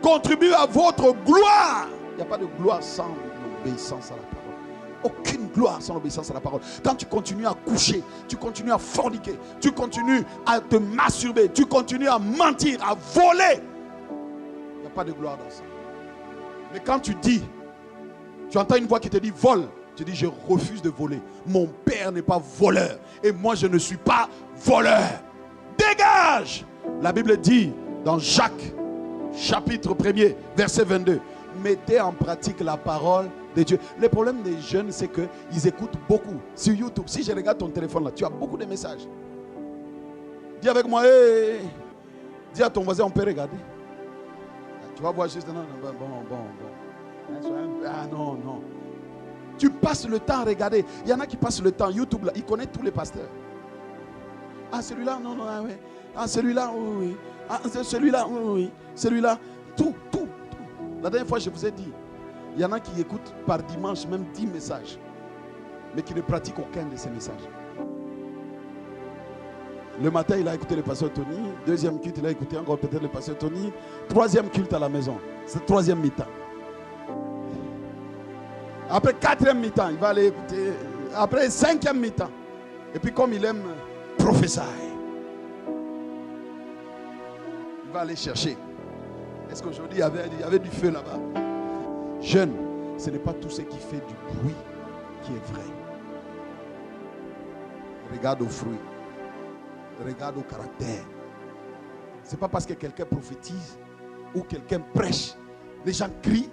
contribue à votre gloire. Il n'y a pas de gloire sans l'obéissance à la parole. Aucune gloire sans l'obéissance à la parole. Quand tu continues à coucher, tu continues à forniquer, tu continues à te masturber, tu continues à mentir, à voler, il n'y a pas de gloire dans ça. Mais quand tu dis, tu entends une voix qui te dit vole, tu dis je refuse de voler. Mon père n'est pas voleur et moi je ne suis pas voleur. Dégage! La Bible dit dans Jacques chapitre 1er verset 22, mettez en pratique la parole de Dieu. Le problème des jeunes, c'est qu'ils écoutent beaucoup sur YouTube. Si je regarde ton téléphone là, tu as beaucoup de messages. Dis avec moi, hey. Dis à ton voisin, on peut regarder. Tu vas voir juste, bon. Ah non. Tu passes le temps à regarder. Il y en a qui passent le temps. YouTube, là, ils connaissent tous les pasteurs. Ah, celui-là, non, ah, oui. Ah, celui-là, oui. Ah, celui-là, oui. Celui-là, tout. La dernière fois, je vous ai dit, il y en a qui écoutent par dimanche même 10 messages, mais qui ne pratiquent aucun de ces messages. Le matin, il a écouté le pasteur Tony. Deuxième culte, il a écouté encore peut-être le pasteur Tony. Troisième culte à la maison. C'est troisième mi-temps. Après quatrième mi-temps, il va aller écouter. Après cinquième mi-temps. Et puis comme il aime prophétiser, il va aller chercher. Est-ce qu'aujourd'hui il y avait du feu là-bas? Jeune, ce n'est pas tout ce qui fait du bruit qui est vrai. Regarde aux fruits. Regarde au caractère. Ce n'est pas parce que quelqu'un prophétise ou quelqu'un prêche, les gens crient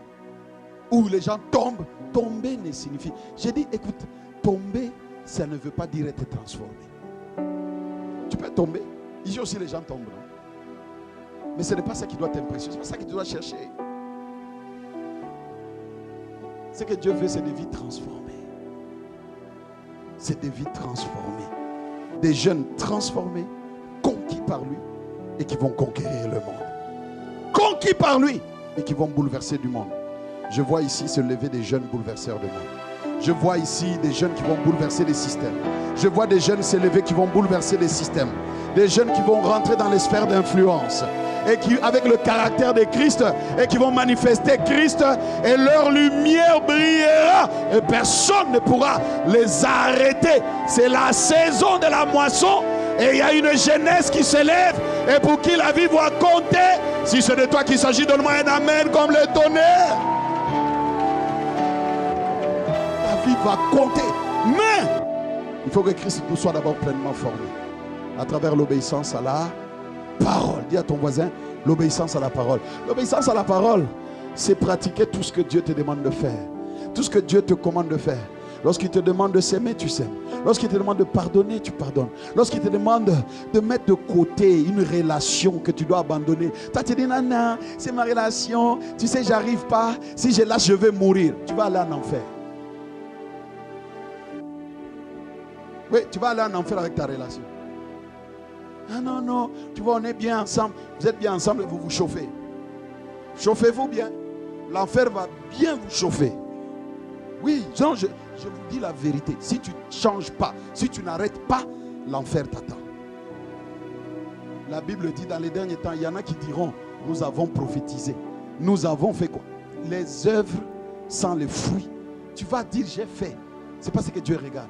ou les gens tombent. Tomber ne signifie... J'ai dit, écoute, tomber, ça ne veut pas dire être transformé. Tu peux tomber. Ici aussi, les gens tombent. Non? Mais ce n'est pas ça qui doit t'impressionner. Ce n'est pas ça que tu dois chercher. Ce que Dieu veut, c'est des vies transformées. C'est des vies transformées. Des jeunes transformés, conquis par lui et qui vont conquérir le monde. Conquis par lui et qui vont bouleverser du monde. Je vois ici se lever des jeunes bouleverseurs de monde. Je vois ici des jeunes qui vont bouleverser les systèmes. Je vois des jeunes se lever qui vont bouleverser les systèmes. Des jeunes qui vont rentrer dans les sphères d'influence. Et qui, avec le caractère de Christ, et qui vont manifester Christ, et leur lumière brillera, et personne ne pourra les arrêter. C'est la saison de la moisson, et il y a une jeunesse qui se lève, et pour qui la vie va compter. Si c'est de toi qu'il s'agit, donne-moi un amen comme le tonnerre. La vie va compter, mais il faut que Christ nous soit d'abord pleinement formé, à travers l'obéissance à la parole. Dis à ton voisin, l'obéissance à la parole. L'obéissance à la parole, c'est pratiquer tout ce que Dieu te demande de faire. Tout ce que Dieu te commande de faire. Lorsqu'il te demande de s'aimer, tu s'aimes. Lorsqu'il te demande de pardonner, tu pardonnes. Lorsqu'il te demande de mettre de côté une relation que tu dois abandonner, toi tu dis non, non, c'est ma relation, tu sais, j'arrive pas, si je lâche, je vais mourir. Tu vas aller en enfer. Oui, tu vas aller en enfer avec ta relation. Ah non, non, tu vois, on est bien ensemble. Vous êtes bien ensemble et vous vous chauffez. Chauffez-vous bien. L'enfer va bien vous chauffer. Oui, genre, je vous dis la vérité. Si tu ne changes pas, si tu n'arrêtes pas, l'enfer t'attend. La Bible dit dans les derniers temps, il y en a qui diront, nous avons prophétisé. Nous avons fait quoi? Les œuvres sans les fruits. Tu vas dire, j'ai fait. Ce n'est pas ce que Dieu regarde.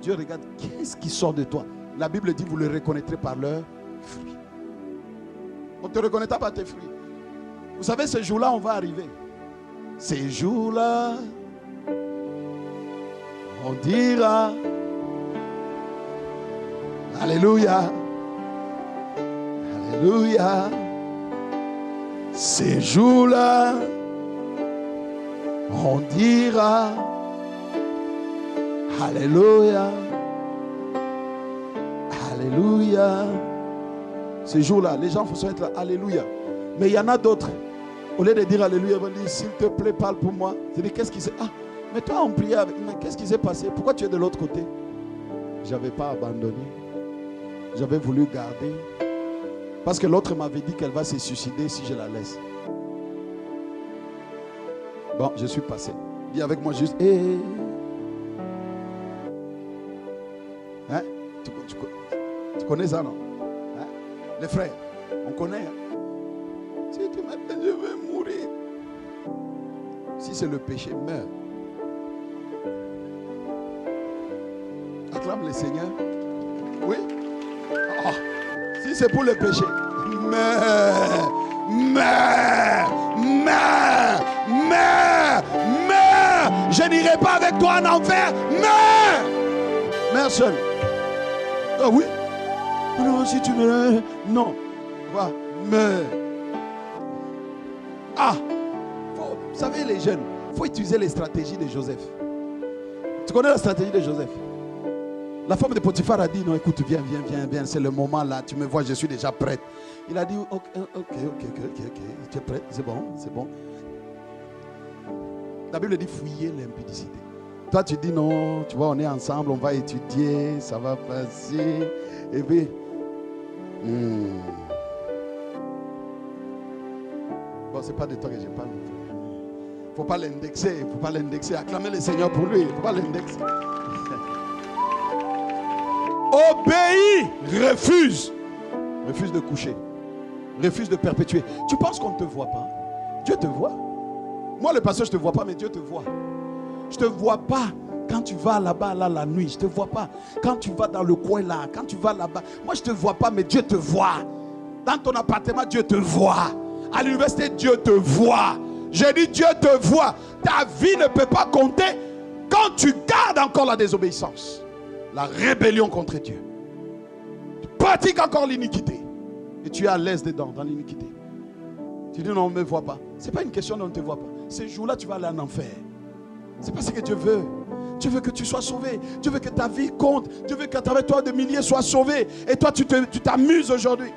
Dieu regarde, qu'est-ce qui sort de toi? La Bible dit, vous le reconnaîtrez par leurs fruits. On ne te reconnaîtra par tes fruits. Vous savez, ce jour-là, on va arriver. Ces jours-là, on dira, Alléluia, Alléluia. Ces jours-là, on dira, Alléluia. Alléluia. Ce jour-là, les gens vont être Alléluia. Mais il y en a d'autres. Au lieu de dire Alléluia, ils vont dire, s'il te plaît, parle pour moi. Je dis, qu'est-ce qui s'est... Ah, mais toi, on priait avec... Mais qu'est-ce qui s'est passé? Pourquoi tu es de l'autre côté? Je n'avais pas abandonné. J'avais voulu garder. Parce que l'autre m'avait dit qu'elle va se suicider si je la laisse. Bon, je suis passé. Dis avec moi juste, Hein? Tu connais ça, non? Hein? Les frères, on connaît. Hein? Si tu m'appelles, je vais mourir. Si c'est le péché, meurs. Acclame le Seigneur. Oui. Oh. Si c'est pour le péché, meurs. Je n'irai pas avec toi en enfer. Meurs seul. Ah oui. Non, si tu me... Non. Va, meurs. Ah. Vous savez, les jeunes, il faut utiliser les stratégies de Joseph. Tu connais la stratégie de Joseph? La femme de Potiphar a dit, non, écoute, viens, c'est le moment là, tu me vois, je suis déjà prête. Il a dit, ok, tu es prête, c'est bon. La Bible dit, fouiller l'impudicité. Toi, tu dis, non, tu vois, on est ensemble, on va étudier, ça va passer. Et puis, bon, c'est pas de toi que je parle. Il ne faut pas l'indexer, acclamer le Seigneur pour lui, il ne faut pas l'indexer. Obéis, refuse de coucher, refuse de perpétuer. Tu penses qu'on ne te voit pas? Dieu te voit. Moi, le pasteur, je ne te vois pas, mais Dieu te voit. Je ne te vois pas quand tu vas là-bas, là, la nuit. Je ne te vois pas quand tu vas dans le coin là, quand tu vas là-bas. Moi, je ne te vois pas, mais Dieu te voit. Dans ton appartement, Dieu te voit. À l'université, Dieu te voit. J'ai dit, Dieu te voit. Ta vie ne peut pas compter quand tu gardes encore la désobéissance, la rébellion contre Dieu. Tu pratiques encore l'iniquité. Et tu es à l'aise dedans, dans l'iniquité. Tu dis non, on ne me voit pas. Ce n'est pas une question d'on ne te voit pas. Ces jours-là, tu vas aller en enfer. Ce n'est pas ce que Dieu veut. Dieu veut que tu sois sauvé. Dieu veut que ta vie compte. Dieu veut qu'à travers toi, des milliers soient sauvés. Et toi, tu t'amuses aujourd'hui.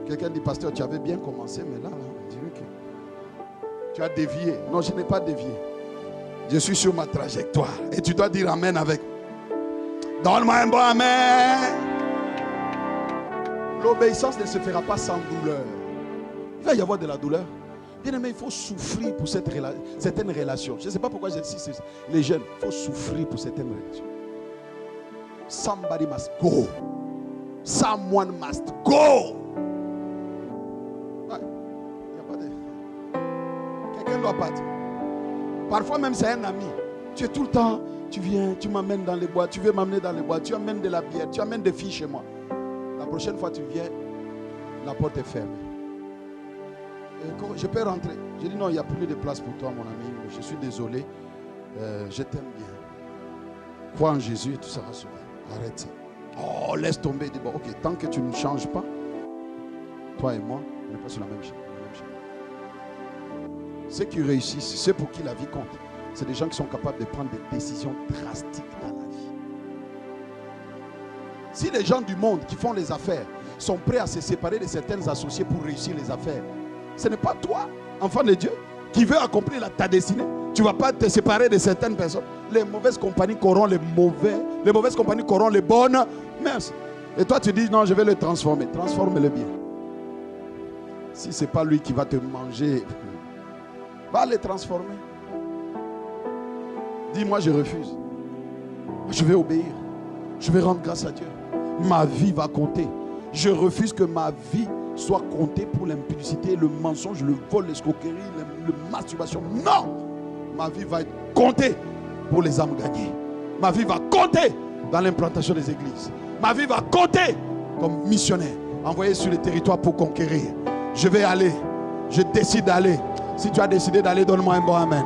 Quelqu'un dit, pasteur, tu avais bien commencé, mais là, on dirait que tu as dévié. Non, je n'ai pas dévié. Je suis sur ma trajectoire. Et tu dois dire amen avec. Donne-moi un bon amen. L'obéissance ne se fera pas sans douleur. Il va y avoir de la douleur. Bien aimé, il faut souffrir pour certaines relations. Je ne sais pas pourquoi j'ai dit les jeunes. Il faut souffrir pour certaines relations. Somebody must go. Someone must go. Quelqu'un doit partir. Parfois même c'est un ami. Tu es tout le temps, tu viens, tu m'amènes dans les bois, tu veux m'amener dans les bois, tu amènes de la bière, tu amènes des filles chez moi. La prochaine fois tu viens, la porte est fermée. Et quand je peux rentrer. Je dis non, il n'y a plus de place pour toi mon ami. Je suis désolé. Je t'aime bien. Crois en Jésus et tu seras sauvé. Arrête ça. Oh, laisse tomber. Dis bon, ok, tant que tu ne changes pas, toi et moi, on n'est pas sur la même chaîne. Ceux qui réussissent, ceux pour qui la vie compte, c'est des gens qui sont capables de prendre des décisions drastiques dans la vie. Si les gens du monde qui font les affaires sont prêts à se séparer de certains associés pour réussir les affaires, ce n'est pas toi, enfant de Dieu, qui veut accomplir ta destinée. Tu ne vas pas te séparer de certaines personnes. Les mauvaises compagnies corrompent les mauvais. Les mauvaises compagnies corrompent les bonnes. Merci. Et toi tu dis non, je vais le transformer. Transforme-le bien. Si ce n'est pas lui qui va te manger, va les transformer. Dis-moi, je refuse. Je vais obéir. Je vais rendre grâce à Dieu. Ma vie va compter. Je refuse que ma vie soit comptée pour l'impudicité, le mensonge, le vol, l'escroquerie, la masturbation. Non! Ma vie va être comptée pour les âmes gagnées. Ma vie va compter dans l'implantation des églises. Ma vie va compter comme missionnaire, envoyé sur le territoire pour conquérir. Je vais aller. Je décide d'aller. Si tu as décidé d'aller, donne-moi un bon amen.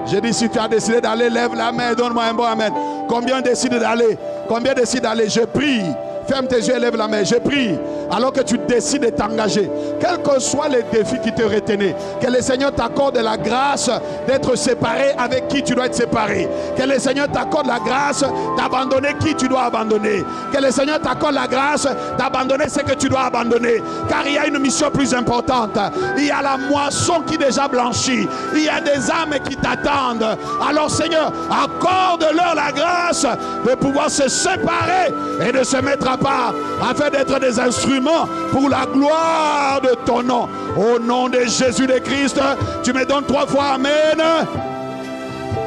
J'ai dit, si tu as décidé d'aller, lève la main et donne-moi un bon amen. Combien décident d'aller? Combien décident d'aller? Je prie. Ferme tes yeux et lève la main. Je prie. Alors que tu décides de t'engager, quels que soient les défis qui te retenaient, que le Seigneur t'accorde la grâce d'être séparé avec qui tu dois être séparé. Que le Seigneur t'accorde la grâce d'abandonner qui tu dois abandonner. Que le Seigneur t'accorde la grâce d'abandonner ce que tu dois abandonner. Car il y a une mission plus importante. Il y a la moisson qui déjà blanchit. Il y a des âmes qui t'attendent. Alors Seigneur, accorde-leur la grâce de pouvoir se séparer et de se mettre à part afin d'être des instruments pour la gloire de ton nom. Au nom de Jésus de Christ, tu me donnes 3 fois amen.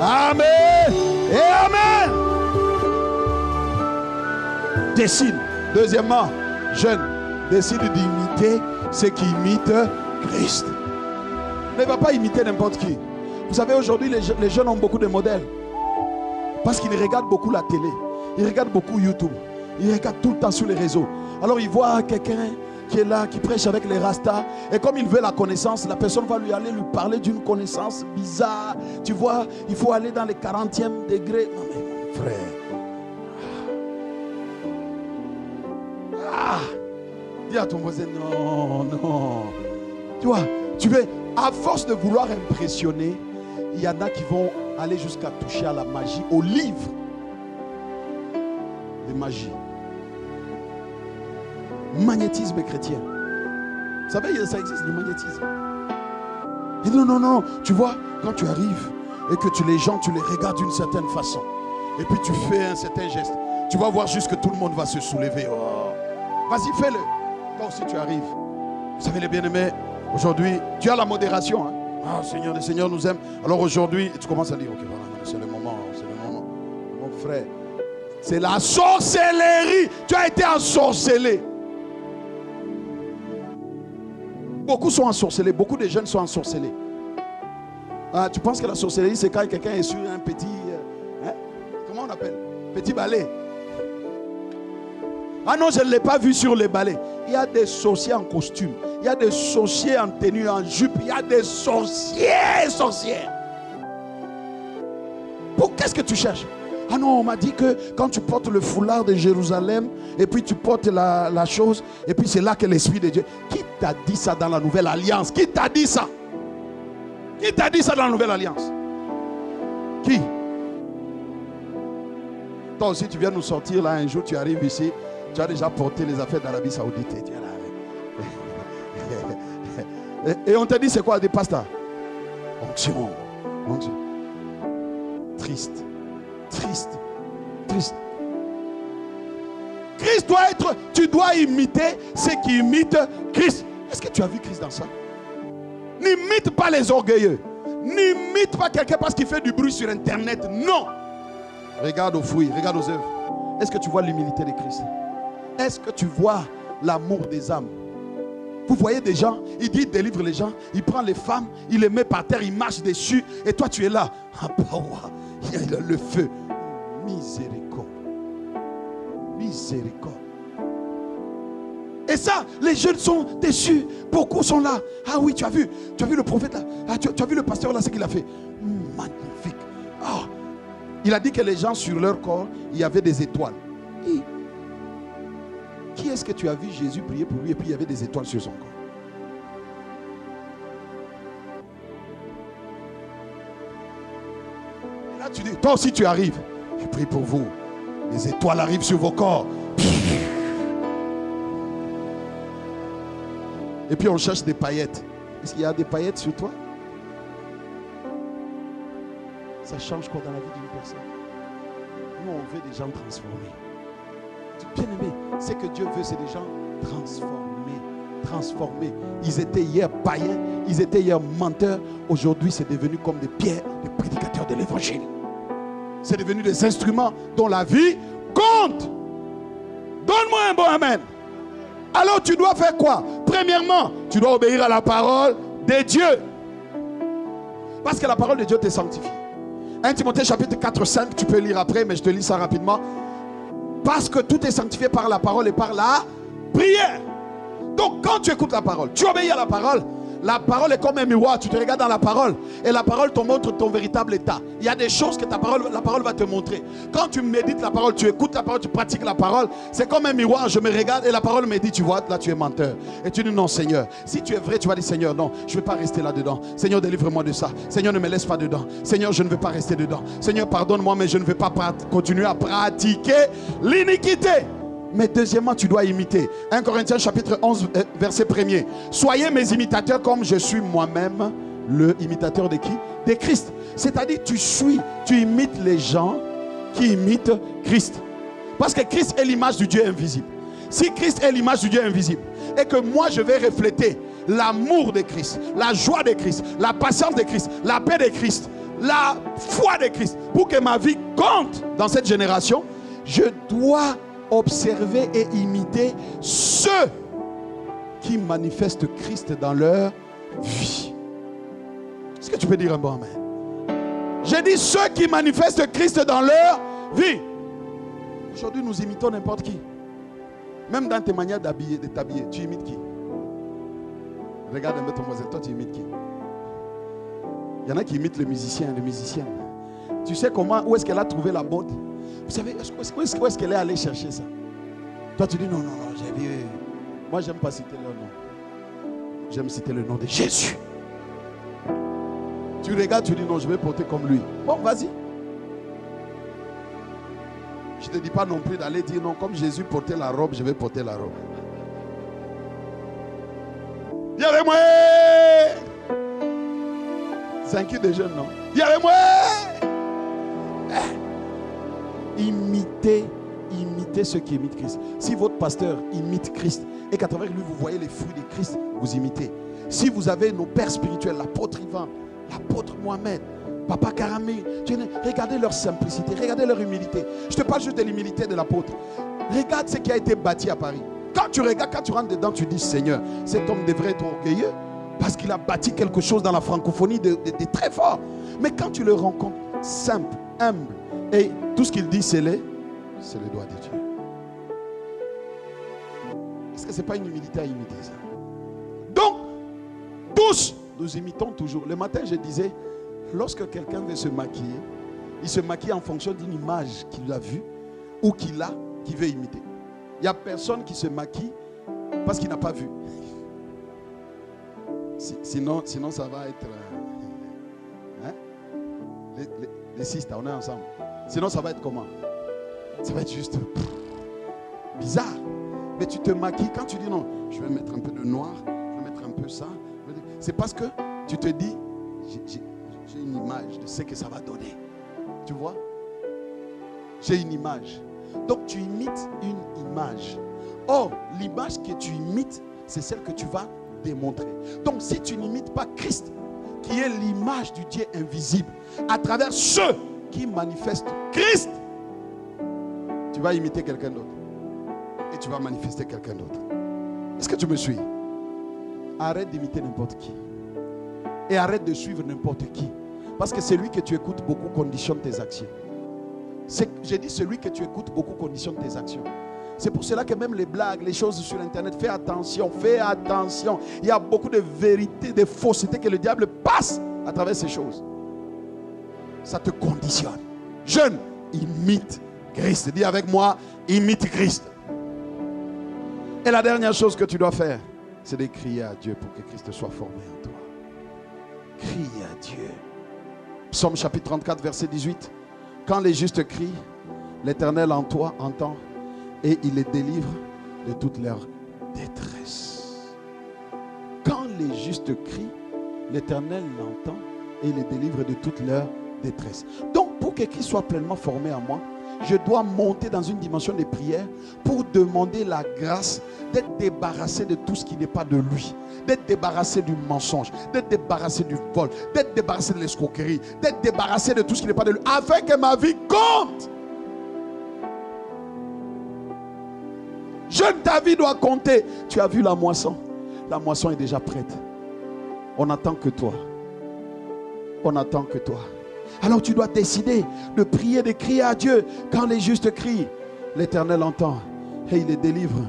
Amen et amen. Décide. Deuxièmement, jeune, décide d'imiter ceux qui imitent Christ. Ne va pas imiter n'importe qui. Vous savez, aujourd'hui, les jeunes ont beaucoup de modèles. Parce qu'ils regardent beaucoup la télé. Ils regardent beaucoup YouTube. Ils regardent tout le temps sur les réseaux. Alors ils voient quelqu'un qui est là, qui prêche avec les rastas. Et comme il veut la connaissance, la personne va lui parler d'une connaissance bizarre. Tu vois, il faut aller dans les 40e degrés. Non mais mon frère. Dis à ton voisin, non. Tu vois, tu veux, à force de vouloir impressionner, il y en a qui vont aller jusqu'à toucher à la magie, au livre de magie. Magnétisme chrétien. Vous savez, ça existe, le magnétisme. Et non, tu vois, quand tu arrives et que les gens, tu les regardes d'une certaine façon, et puis tu fais un certain geste, tu vas voir juste que tout le monde va se soulever. Oh. Vas-y, fais-le. Toi aussi, tu arrives. Vous savez, les bien-aimés, aujourd'hui, tu as la modération. Hein? Ah, Seigneur, le Seigneur nous aime. Alors aujourd'hui, tu commences à dire, ok, voilà, c'est le moment. Mon frère, c'est la sorcellerie. Tu as été ensorcelé. Beaucoup sont ensorcelés. Beaucoup de jeunes sont ensorcelés. Ah, tu penses que la sorcellerie, c'est quand quelqu'un est sur un petit... comment on appelle? Petit balai. Ah non, je ne l'ai pas vu sur les balais. Il y a des sorciers en costume. Il y a des sorciers en tenue, en jupe. Il y a des sorciers et sorcières. Qu'est-ce que tu cherches? Ah non, on m'a dit que quand tu portes le foulard de Jérusalem, et puis tu portes la chose, et puis c'est là que l'Esprit de Dieu... Qui t'a dit ça dans la Nouvelle Alliance? Qui t'a dit ça? Qui t'a dit ça dans la Nouvelle Alliance? Qui? Toi aussi, tu viens nous sortir là, un jour, tu arrives ici, tu as déjà porté les affaires d'Arabie Saoudite. Et tu es là. Et on te dit, c'est quoi des pastas? Onction. Onction. Triste. Triste. Triste. Christ doit être, tu dois imiter ceux qui imitent Christ. Est-ce que tu as vu Christ dans ça? N'imite pas les orgueilleux. N'imite pas quelqu'un parce qu'il fait du bruit sur Internet. Non. Regarde aux fruits, regarde aux œuvres. Est-ce que tu vois l'humilité de Christ? Est-ce que tu vois l'amour des âmes? Vous voyez des gens, il dit, il délivre les gens, il prend les femmes, il les met par terre, il marche dessus, et toi tu es là. Ah bah ouais, il y a le feu. Miséricorde. Miséricorde. Et ça, les jeunes sont déçus. Beaucoup sont là. Ah oui, tu as vu le prophète là. Ah, tu as vu le pasteur là, ce qu'il a fait. Magnifique. Ah, il a dit que les gens sur leur corps, il y avait des étoiles. Et qui est-ce que tu as vu Jésus prier pour lui et puis il y avait des étoiles sur son corps? Et là tu dis, toi aussi tu arrives. Je prie pour vous. Les étoiles arrivent sur vos corps. Et puis on cherche des paillettes. Est-ce qu'il y a des paillettes sur toi? Ça change quoi dans la vie d'une personne? Nous on veut des gens transformés. Bien aimé, ce que Dieu veut, c'est des gens transformés. Ils étaient hier païens, ils étaient hier menteurs. Aujourd'hui, c'est devenu comme des pierres, des prédicateurs de l'évangile. C'est devenu des instruments dont la vie compte. Donne-moi un bon amen. Alors tu dois faire quoi? Premièrement, tu dois obéir à la parole de Dieu. Parce que la parole de Dieu te sanctifie. 1 Timothée chapitre 4, 5, tu peux lire après, mais je te lis ça rapidement. Parce que tout est sanctifié par la parole et par la prière. Donc quand tu écoutes la parole, tu obéis à la parole est comme un miroir. Tu te regardes dans la parole et la parole te montre ton véritable état. Il y a des choses que la parole va te montrer. Quand tu médites la parole, tu écoutes la parole, tu pratiques la parole, c'est comme un miroir. Je me regarde et la parole me dit, tu vois, là tu es menteur. Et tu dis non Seigneur. Si tu es vrai, tu vas dire Seigneur, non, je ne vais pas rester là-dedans. Seigneur, délivre-moi de ça. Seigneur, ne me laisse pas dedans. Seigneur, je ne veux pas rester dedans. Seigneur, pardonne-moi, mais je ne vais pas continuer à pratiquer l'iniquité. Mais deuxièmement, tu dois imiter. 1 Corinthiens chapitre 11, verset 1er. Soyez mes imitateurs comme je suis moi-même le imitateur de qui? De Christ. C'est-à-dire, tu imites les gens qui imitent Christ. Parce que Christ est l'image du Dieu invisible. Si Christ est l'image du Dieu invisible, et que moi je vais refléter l'amour de Christ, la joie de Christ, la patience de Christ, la paix de Christ, la foi de Christ, pour que ma vie compte dans cette génération, je dois observer et imiter ceux qui manifestent Christ dans leur vie. Est-ce que tu peux dire un bon amen? J'ai dit ceux qui manifestent Christ dans leur vie. Aujourd'hui, nous imitons n'importe qui. Même dans tes manières d'habiller, de t'habiller, tu imites qui? Regarde un peu ton voisin, toi tu imites qui? Il y en a qui imitent le musicien, les musiciennes. Tu sais comment, où est-ce qu'elle a trouvé la mode? Vous savez, où est-ce qu'elle est allée chercher ça? Toi tu dis non, j'ai vu. Moi j'aime pas citer leur nom. J'aime citer le nom de Jésus. Tu regardes, tu dis non, je vais porter comme lui. Bon, vas-y. Je ne te dis pas non plus d'aller dire non, comme Jésus portait la robe, je vais porter la robe. Viens avec moi. C'est un cul de jeunes, non? Viens avec moi. Imitez ceux qui imitent Christ. Si votre pasteur imite Christ et qu'à travers lui vous voyez les fruits de Christ, vous imitez. Si vous avez nos pères spirituels, l'apôtre Ivan, l'apôtre Mohamed, Papa Karamé, regardez leur simplicité, regardez leur humilité. Je te parle juste de l'humilité de l'apôtre. Regarde ce qui a été bâti à Paris. Quand tu regardes, quand tu rentres dedans, tu dis Seigneur, cet homme devrait être orgueilleux parce qu'il a bâti quelque chose dans la francophonie de très fort. Mais quand tu le rencontres simple, humble, et tout ce qu'il dit c'est le doigt de Dieu. ce n'est pas une humilité à imiter ça. Donc, tous, nous imitons toujours. Le matin, je disais, lorsque quelqu'un veut se maquiller, il se maquille en fonction d'une image qu'il a vue ou qu'il a, qu'il veut imiter. Il n'y a personne qui se maquille parce qu'il n'a pas vu. Sinon, ça va être... Hein? Les six, on est ensemble. Sinon, ça va être comment? Ça va être juste bizarre. Mais tu te maquilles quand tu dis non, je vais mettre un peu de noir, je vais mettre un peu ça. C'est parce que tu te dis, j'ai une image de ce que ça va donner. Tu vois? J'ai une image. Donc tu imites une image. Or, l'image que tu imites, c'est celle que tu vas démontrer. Donc si tu n'imites pas Christ, qui est l'image du Dieu invisible, à travers ceux qui manifestent Christ, tu vas imiter quelqu'un d'autre. Et tu vas manifester quelqu'un d'autre. Est-ce que tu me suis? Arrête d'imiter n'importe qui. Et arrête de suivre n'importe qui. Parce que celui que tu écoutes beaucoup conditionne tes actions. J'ai dit celui que tu écoutes beaucoup conditionne tes actions. C'est pour cela que même les blagues, les choses sur Internet, fais attention, fais attention. Il y a beaucoup de vérités, de faussetés que le diable passe à travers ces choses. Ça te conditionne. Jeune, imite Christ. Dis avec moi, imite Christ. Et la dernière chose que tu dois faire, c'est de crier à Dieu pour que Christ soit formé en toi. Crie à Dieu. Psaume chapitre 34, verset 18. Quand les justes crient, l'Éternel en toi entend et il les délivre de toute leur détresse. Quand les justes crient, l'Éternel l'entend et il les délivre de toute leur détresse. Donc pour que Christ soit pleinement formé en moi, je dois monter dans une dimension de prière pour demander la grâce d'être débarrassé de tout ce qui n'est pas de lui, d'être débarrassé du mensonge, d'être débarrassé du vol, d'être débarrassé de l'escroquerie, d'être débarrassé de tout ce qui n'est pas de lui, afin que ma vie compte. Jeune, ta vie doit compter. Tu as vu la moisson? La moisson est déjà prête. On n'attend que toi. On n'attend que toi. Alors tu dois décider de prier, de crier à Dieu. Quand les justes crient, l'Éternel entend et il les délivre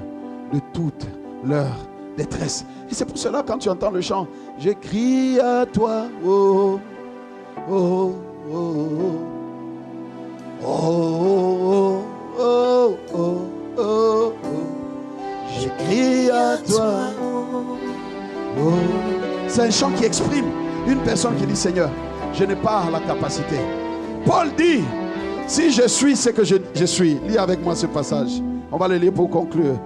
de toute leur détresse. Et c'est pour cela quand tu entends le chant, je crie à toi, oh, oh, oh, oh, oh, oh, oh, oh, oh. Je crie à toi, oh. C'est un chant qui exprime une personne qui dit Seigneur, je n'ai pas la capacité. Paul dit, si je suis ce que je suis, lis avec moi ce passage. On va le lire pour conclure.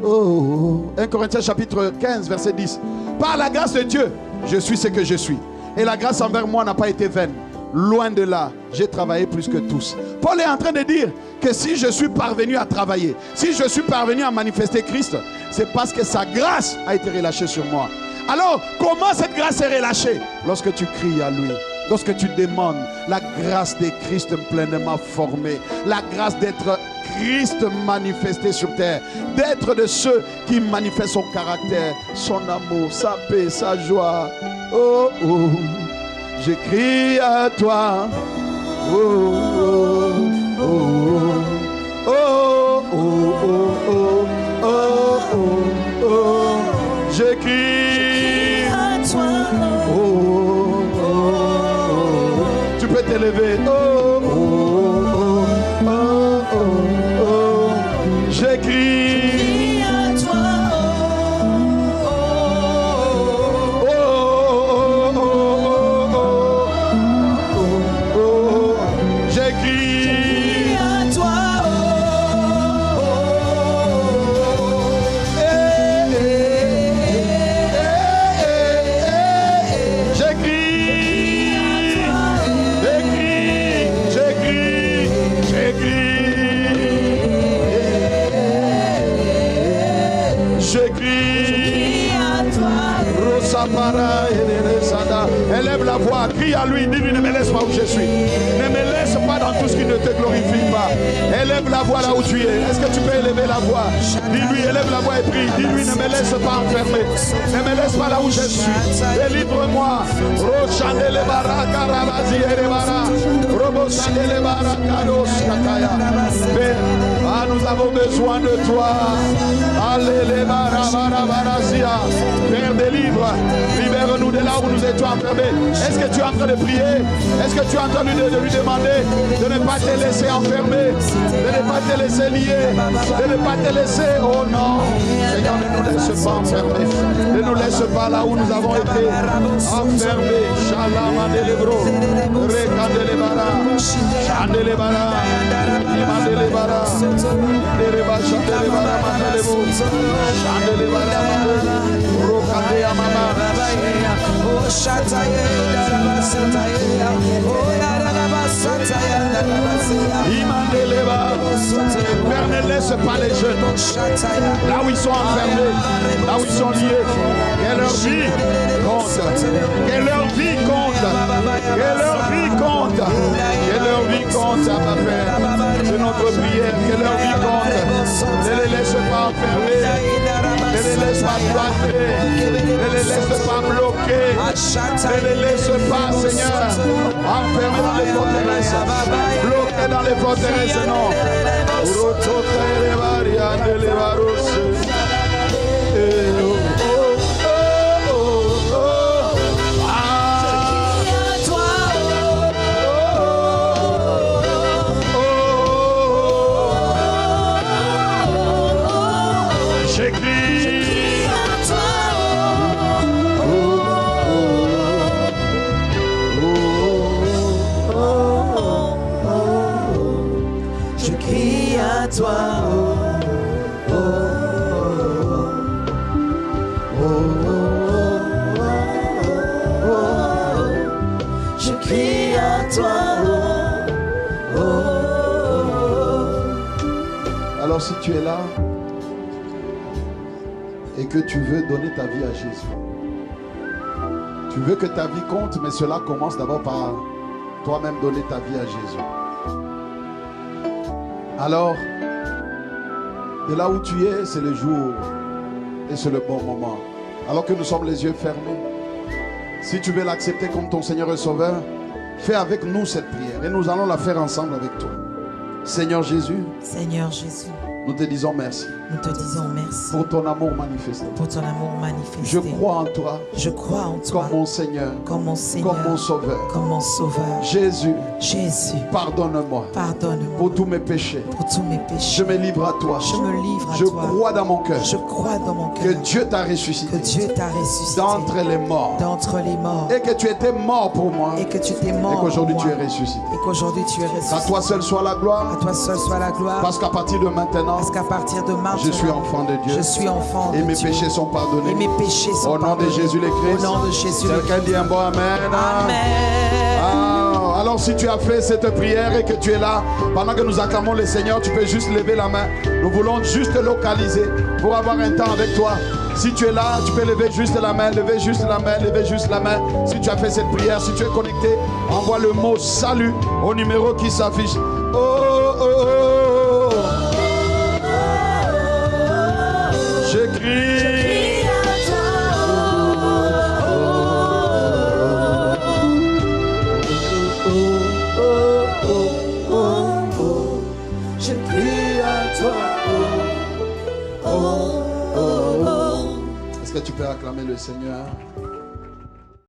Oh, 1 Corinthiens chapitre 15, verset 10. Par la grâce de Dieu, je suis ce que je suis. Et la grâce envers moi n'a pas été vaine. Loin de là, j'ai travaillé plus que tous. Paul est en train de dire que si je suis parvenu à travailler, si je suis parvenu à manifester Christ, c'est parce que sa grâce a été relâchée sur moi. Alors, comment cette grâce est relâchée? Lorsque tu cries à lui. Lorsque tu demandes la grâce de Christ pleinement formé, la grâce d'être Christ manifesté sur terre, d'être de ceux qui manifestent son caractère, son amour, sa paix, sa joie. Oh, oh, je crie à toi. Oh, oh, oh, oh, oh, oh, oh, oh, oh, oh, je crie à toi. Oh, tu peux t'élever. Oh, oh, oh, oh, oh, oh. J'écris à toi. Oh, oh, oh, oh, oh, oh. J'écris à toi. Élève la voix, crie à lui, dis-lui ne me laisse pas où je suis. Ne me laisse pas dans tout ce qui ne te glorifie pas. Élève la voix là où tu es. Est-ce que tu peux élever la voix? Dis-lui, élève la voix et prie. Dis-lui, ne me laisse pas enfermer. Ne me laisse pas là où je suis. Délivre-moi. Ah, nous avons besoin de toi. Alléluia. Père, délivre. Libère-nous de là où nous étions enfermés. Est-ce que tu es en train de prier? Est-ce que tu es en train de lui demander de ne pas te laisser enfermer, de ne pas te laisser lier, de ne pas te laisser, oh non, Seigneur, ne nous laisse pas enfermer, ne nous laisse pas là où nous avons été enfermés. Shalom Adelebro, Rekandelebara, Chandelebara, Imandelebara, Dereba Chandelebara, Mandelebo, Chandelebara, Rokandea Mama, oh Shataye, Père, ne laisse pas les jeunes là où ils sont enfermés, là où ils sont liés. Que leur vie compte. Que leur vie compte. Que leur vie compte. Que leur vie compte, à ma Père. C'est notre prière. Que leur vie compte. Ne les laisse pas enfermer. Ne les laisse pas cloîtrer. Ne les laisse pas bloquer. Ne les laisse pas, Seigneur, enfermer dans les forteresses. Bloquer dans les forteresses, non. Alors si tu es là et que tu veux donner ta vie à Jésus, tu veux que ta vie compte, mais cela commence d'abord par toi-même donner ta vie à Jésus. Alors, de là où tu es, c'est le jour et c'est le bon moment. Alors que nous sommes les yeux fermés, si tu veux l'accepter comme ton Seigneur et Sauveur, fais avec nous cette prière et nous allons la faire ensemble avec toi. Seigneur Jésus, nous te disons merci. Nous te disons merci pour ton amour manifesté. Pour ton amour manifesté. Je crois en toi. Je crois en toi. Comme mon Seigneur. Comme mon Seigneur. Comme mon Sauveur. Comme mon Sauveur. Jésus. Jésus. Pardonne-moi. Pardonne-moi. Pour tous mes péchés. Pour tous mes péchés. Je me livre à toi. Je me livre à toi. Je crois dans mon cœur. Je crois dans mon cœur. Que Dieu t'a ressuscité. Que Dieu t'a ressuscité. D'entre les morts. D'entre les morts. Et que tu étais mort pour moi. Et que tu étais mort. Et qu'aujourd'hui tu es ressuscité. Et qu'aujourd'hui tu es ressuscité. À toi seul soit la gloire. À toi seul soit la gloire. Parce qu'à partir de maintenant. Parce qu'à partir de maintenant. Je suis enfant de Dieu. Je suis enfant de Dieu. Et mes péchés sont pardonnés. Et mes péchés sont pardonnés. Au nom de Jésus le Christ. Au nom de Jésus. Quelqu'un dit un bon amen. Amen. Ah, alors si tu as fait cette prière et que tu es là, pendant que nous acclamons le Seigneur, tu peux juste lever la main. Nous voulons juste te localiser pour avoir un temps avec toi. Si tu es là, tu peux lever juste la main, lever juste la main, lever juste la main. Si tu as fait cette prière, si tu es connecté, envoie le mot salut au numéro qui s'affiche. Oh, oh, oh. Je crie à toi. Je crie à toi. Est-ce que tu peux acclamer le Seigneur?